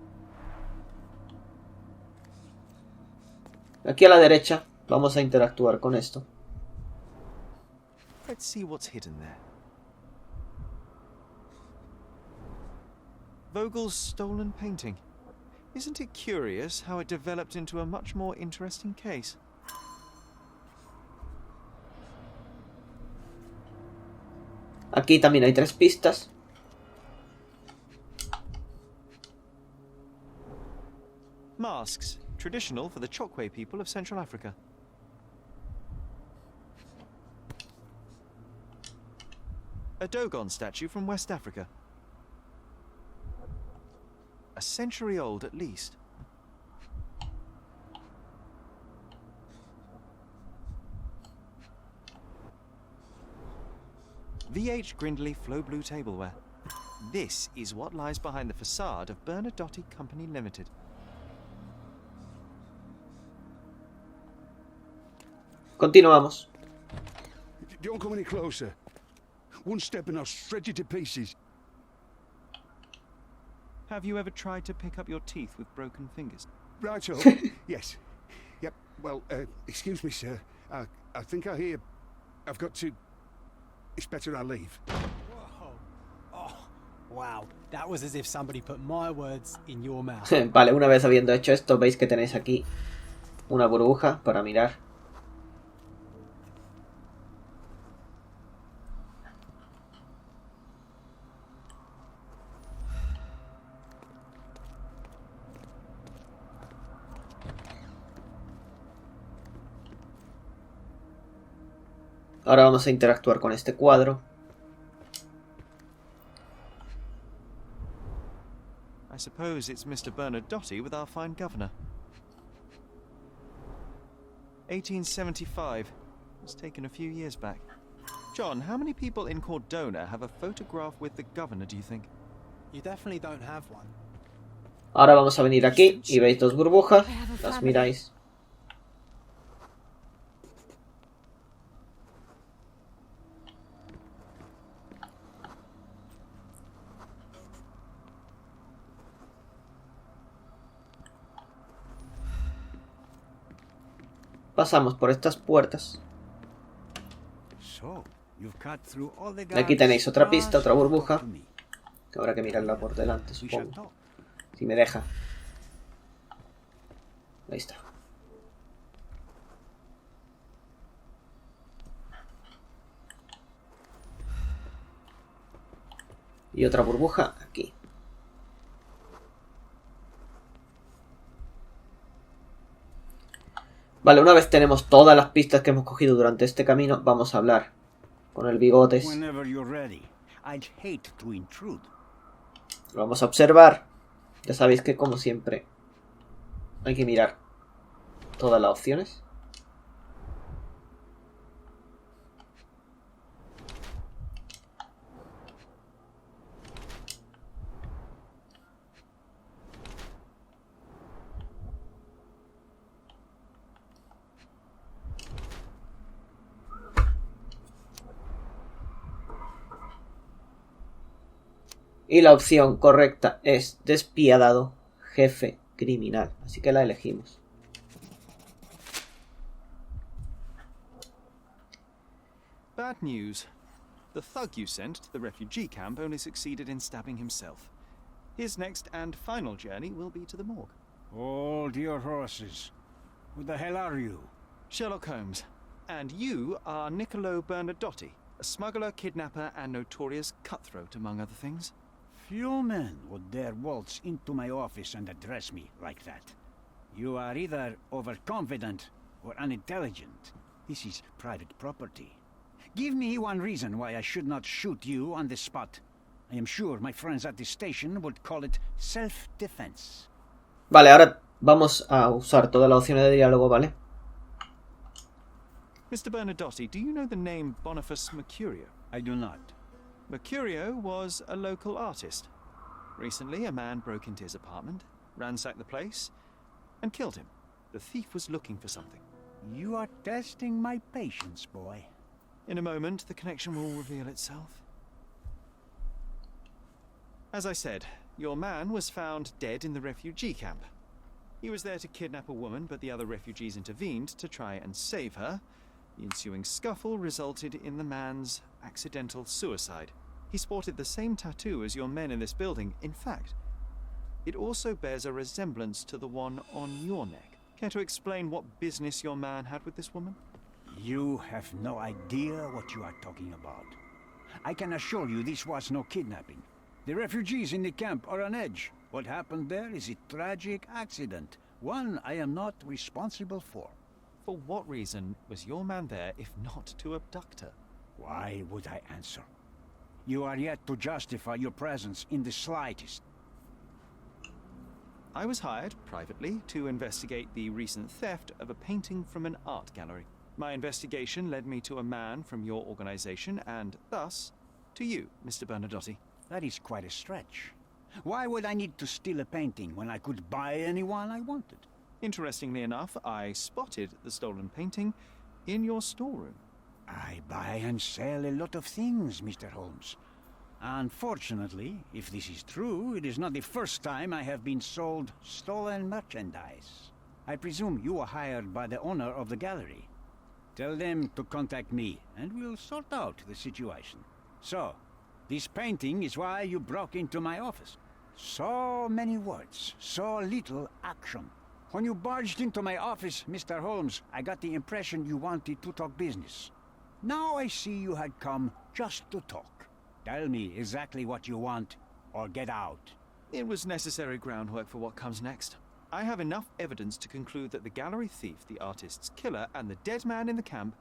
Aquí a la derecha vamos a interactuar con esto. Let's see what's hidden there. Vogel's stolen painting. Isn't it curious how it developed into a much more interesting case? Aquí también hay 3 pistas. Masks, traditional for the Chokwe people of Central Africa. A Dogon statue from West Africa. A century old at least. VH Grindley Flow Blue Tableware. This is what lies behind the facade of Bernadotte Company Limited. Continuamos. Don't come any closer. One step and I'll shred you to pieces. Have you ever tried to pick up your teeth with broken fingers? Right, so, yes. Yep, well, excuse me, sir. I think I hear... I've got to... It's better I leave. Whoa. Oh, wow. That was as if somebody put my words in your mouth. Vale, una vez habiendo hecho esto, veis que tenéis aquí una burbuja para mirar. Ahora vamos a interactuar con este cuadro. I suppose it's Mr. Bernadotte with our fine governor. 1875. It was taken a few years back. John, how many people in Cordona have a photograph with the governor, do you think? You definitely don't have one. Ahora vamos a venir aquí y veis dos burbujas. Las miráis. Pasamos por estas puertas. Y aquí tenéis otra pista, otra burbuja. Que habrá que mirarla por delante, supongo. Si me deja. Ahí está. Y otra burbuja aquí. Vale, una vez tenemos todas las pistas que hemos cogido durante este camino, vamos a hablar con el Bigotes. Lo vamos a observar. Ya sabéis que, como siempre, hay que mirar todas las opciones. Y la opción correcta es despiadado jefe criminal. Así que la elegimos. Bad news. The thug you sent to the refugee camp only succeeded in stabbing himself. His next and final journey will be to the morgue. Hold your horses. Who the hell are you? Sherlock Holmes. And you are Niccolo Bernadotte, a smuggler, kidnapper, and notorious cutthroat, among other things. Few men would dare waltz into my office and address me like that. You are either overconfident or unintelligent. This is private property. Give me one reason why I should not shoot you on the spot. I am sure my friends at the station would call it self-defense. Vale, ahora vamos a usar todas las opciones de diálogo, ¿vale? Mr. Bernadotte, do you know the name Boniface Mercurio? I do not. Mercurio was a local artist. Recently, a man broke into his apartment, ransacked the place, and killed him. The thief was looking for something. You are testing my patience, boy. In a moment, the connection will reveal itself. As I said, your man was found dead in the refugee camp. He was there to kidnap a woman, but the other refugees intervened to try and save her. The ensuing scuffle resulted in the man's accidental suicide. He sported the same tattoo as your men in this building. In fact, it also bears a resemblance to the one on your neck. Care to explain what business your man had with this woman? You have no idea what you are talking about. I can assure you this was no kidnapping. The refugees in the camp are on edge. What happened there is a tragic accident, one I am not responsible for. For what reason was your man there if not to abduct her? Why would I answer? You are yet to justify your presence in the slightest. I was hired, privately, to investigate the recent theft of a painting from an art gallery. My investigation led me to a man from your organization, and thus, to you, Mr. Bernadotte. That is quite a stretch. Why would I need to steal a painting when I could buy anyone I wanted? Interestingly enough, I spotted the stolen painting in your storeroom. I buy and sell a lot of things, Mr. Holmes. Unfortunately, if this is true, it is not the first time I have been sold stolen merchandise. I presume you were hired by the owner of the gallery. Tell them to contact me, and we'll sort out the situation. So, this painting is why you broke into my office. So many words, so little action. When you barged into my office, Mr. Holmes, I got the impression you wanted to talk business. Now I see you had come just to talk. Tell me exactly what you want, or get out. It was necessary groundwork for what comes next. I have enough evidence to conclude that the gallery thief, the artist's killer, and the dead man in the camp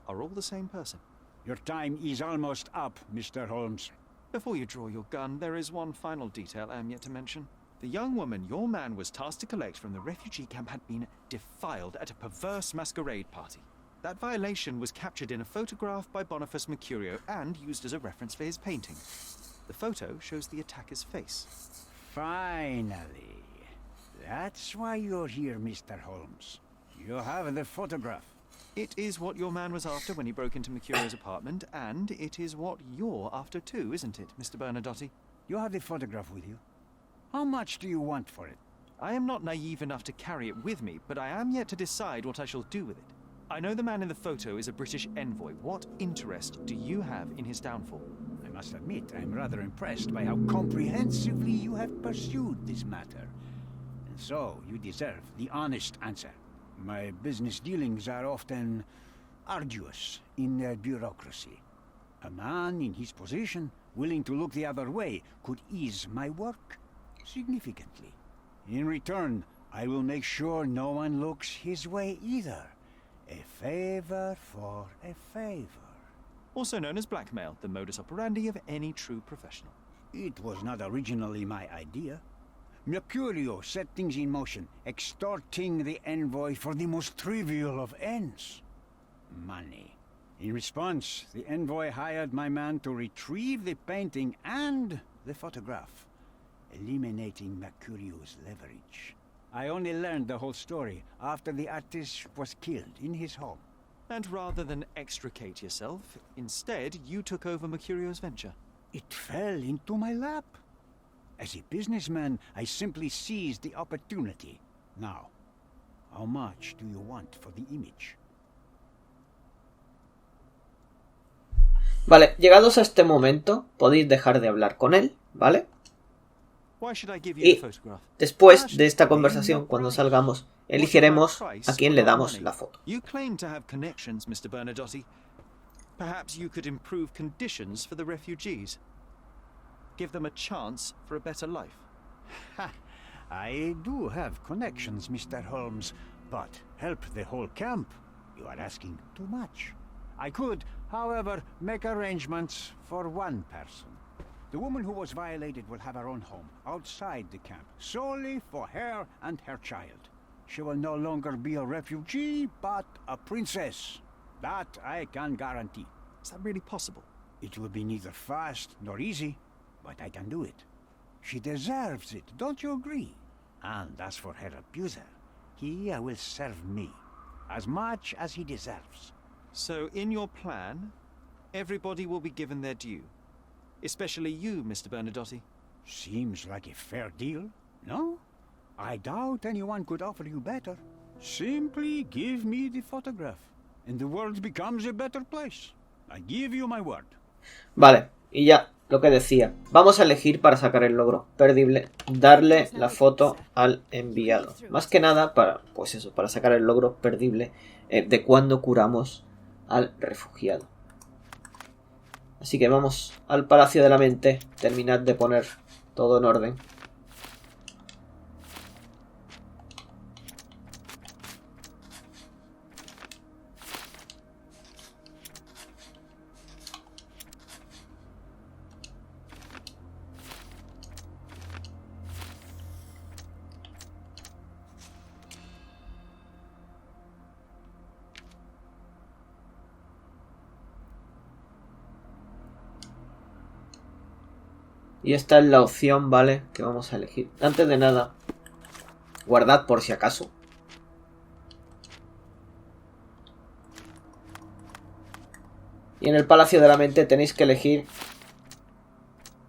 are all the same person. Your time is almost up, Mr. Holmes. Before you draw your gun, there is one final detail I am yet to mention. The young woman your man was tasked to collect from the refugee camp had been defiled at a perverse masquerade party. That violation was captured in a photograph by Boniface Mercurio and used as a reference for his painting. The photo shows the attacker's face. Finally. That's why you're here, Mr. Holmes. You have the photograph. It is what your man was after when he broke into Mercurio's apartment, and it is what you're after too, isn't it, Mr. Bernadotte? You have the photograph with you. How much do you want for it? I am not naive enough to carry it with me, but I am yet to decide what I shall do with it. I know the man in the photo is a British envoy. What interest do you have in his downfall? I must admit, I'm rather impressed by how comprehensively you have pursued this matter. And so, you deserve the honest answer. My business dealings are often arduous in their bureaucracy. A man in his position, willing to look the other way, could ease my work significantly. In return, I will make sure no one looks his way either. A favor for a favor. Also known as blackmail, the modus operandi of any true professional. It was not originally my idea. Mercurio set things in motion, extorting the envoy for the most trivial of ends. Money. In response, the envoy hired my man to retrieve the painting and the photograph, eliminating Mercurio's leverage. I only learned the whole story after the artist was killed in his home. And rather than extricate yourself, instead you took over Mercurio's venture. It fell into my lap. As a businessman, I simply seized the opportunity. Now, how much do you want for the image? Vale, llegados a este momento, podéis dejar de hablar con él, ¿vale? Y después de esta conversación, cuando salgamos, elegiremos a quién le damos la foto. You claim to have connections, Mr. Bernadotte. Perhaps you could improve conditions for the refugees. Give them a chance for a better life. Ha! I do have connections, Mr. Holmes, but help the whole camp? You are asking too much. I could, however, make arrangements for one person. The woman who was violated will have her own home, outside the camp, solely for her and her child. She will no longer be a refugee, but a princess. That I can guarantee. Is that really possible? It will be neither fast nor easy, but I can do it. She deserves it, don't you agree? And as for her abuser, he will serve me, as much as he deserves. So in your plan, everybody will be given their due. Especially you, Mr. Bernadotte. Seems like a fair deal, no? I doubt anyone could offer you better. Simply give me the photograph, and the world becomes a better place. I give you my word. Vale, y ya, lo que decía. Vamos a elegir para sacar el logro perdible, darle la foto al enviado. Más que nada para, pues eso, para sacar el logro perdible de cuando curamos al refugiado. Así que vamos al Palacio de la Mente, terminad de poner todo en orden. Y esta es la opción, ¿vale? Que vamos a elegir. Antes de nada, guardad por si acaso. Y en el Palacio de la Mente tenéis que elegir...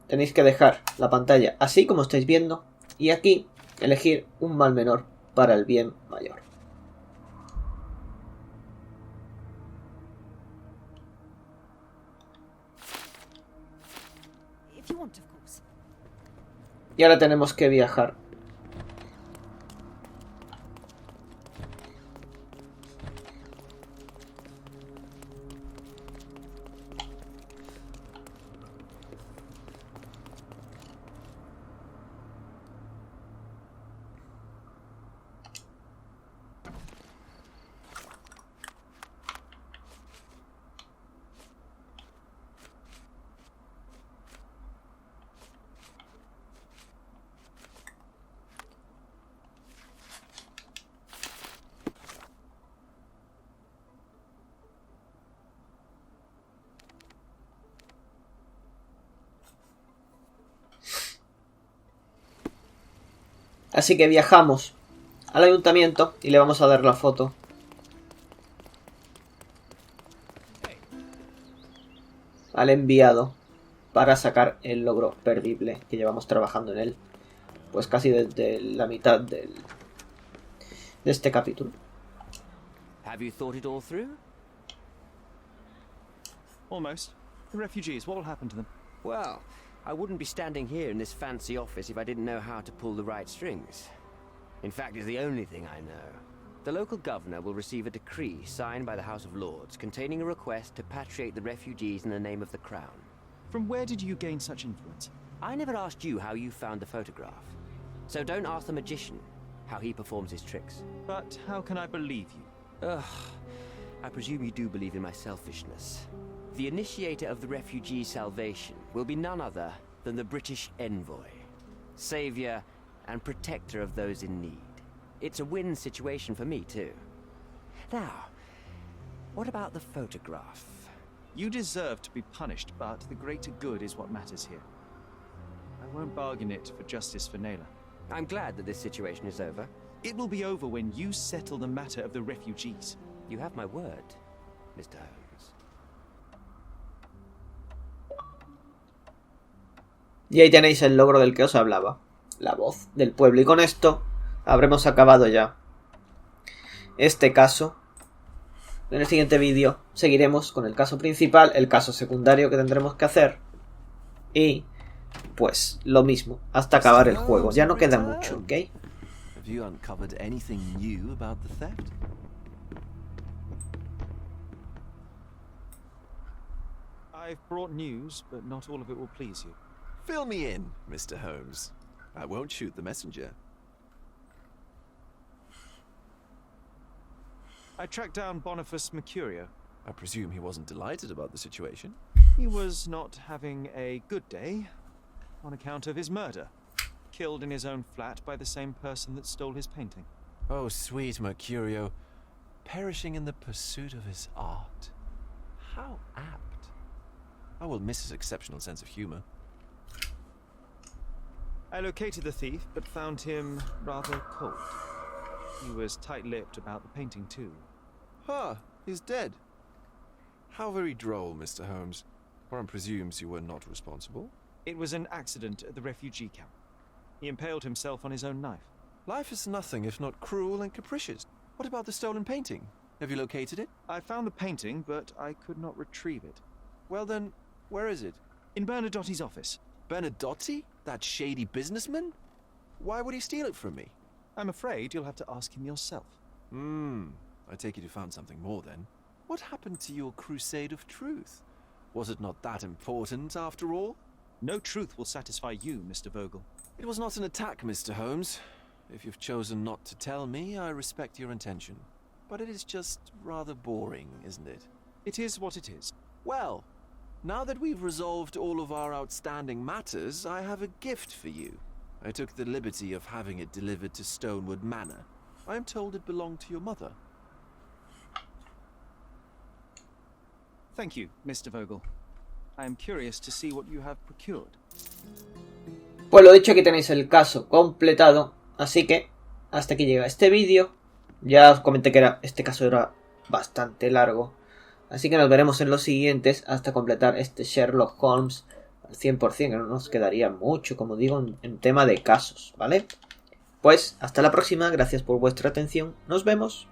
Tenéis que dejar la pantalla así como estáis viendo. Y aquí elegir un mal menor para el bien mayor. Y ahora tenemos que viajar. Así que viajamos al ayuntamiento y le vamos a dar la foto al enviado para sacar el logro perdible que llevamos trabajando en él pues casi desde la mitad de este capítulo. Have you thought it all through? Almost. The refugees, what will happen to them? Well, I wouldn't be standing here in this fancy office if I didn't know how to pull the right strings. In fact, it's the only thing I know. The local governor will receive a decree signed by the House of Lords containing a request to patriate the refugees in the name of the Crown. From where did you gain such influence? I never asked you how you found the photograph. So don't ask the magician how he performs his tricks. But how can I believe you? Ugh, I presume you do believe in my selfishness. The initiator of the refugee salvation will be none other than the British envoy, savior and protector of those in need. It's a win situation for me too. Now, what about the photograph? You deserve to be punished, but the greater good is what matters here. I won't bargain it for justice for Naylor. I'm glad that this situation is over. It will be over when you settle the matter of the refugees. You have my word, Mr. Holmes. Y ahí tenéis el logro del que os hablaba, la voz del pueblo. Y con esto habremos acabado ya este caso. En el siguiente vídeo seguiremos con el caso principal, el caso secundario que tendremos que hacer y pues lo mismo hasta acabar el juego. Ya no queda mucho, ¿ok? Have you uncovered anything new about the theft? I've brought news, but not all of it will please you. Fill me in, Mr. Holmes. I won't shoot the messenger. I tracked down Boniface Mercurio. I presume he wasn't delighted about the situation. He was not having a good day on account of his murder. Killed in his own flat by the same person that stole his painting. Oh, sweet Mercurio. Perishing in the pursuit of his art. How apt. I will miss his exceptional sense of humor. I located the thief, but found him rather cold. He was tight-lipped about the painting, too. Ah, he's dead. How very droll, Mr. Holmes. One presumes you were not responsible. It was an accident at the refugee camp. He impaled himself on his own knife. Life is nothing if not cruel and capricious. What about the stolen painting? Have you located it? I found the painting, but I could not retrieve it. Well then, where is it? In Bernadotti's office. Bernadotti? That shady businessman? Why would he steal it from me? I'm afraid you'll have to ask him yourself. I take it you found something more then. What happened to your crusade of truth? Was it not that important after all? No truth will satisfy you, Mr. Vogel. It was not an attack, Mr. Holmes. If you've chosen not to tell me, I respect your intention. But it is just rather boring, isn't it? It is what it is. Well, now that we've resolved all of our outstanding matters, I have a gift for you. I took the liberty of having it delivered to Stonewood Manor. I am told it belonged to your mother. Thank you, Mr. Vogel. I am curious to see what you have procured. Pues lo dicho, aquí tenéis el caso completado. Así que hasta aquí llega este vídeo. Ya os comenté que este caso era bastante largo. Así que nos veremos en los siguientes hasta completar este Sherlock Holmes al 100%, que no nos quedaría mucho, como digo, en tema de casos, ¿vale? Pues hasta la próxima, gracias por vuestra atención, nos vemos.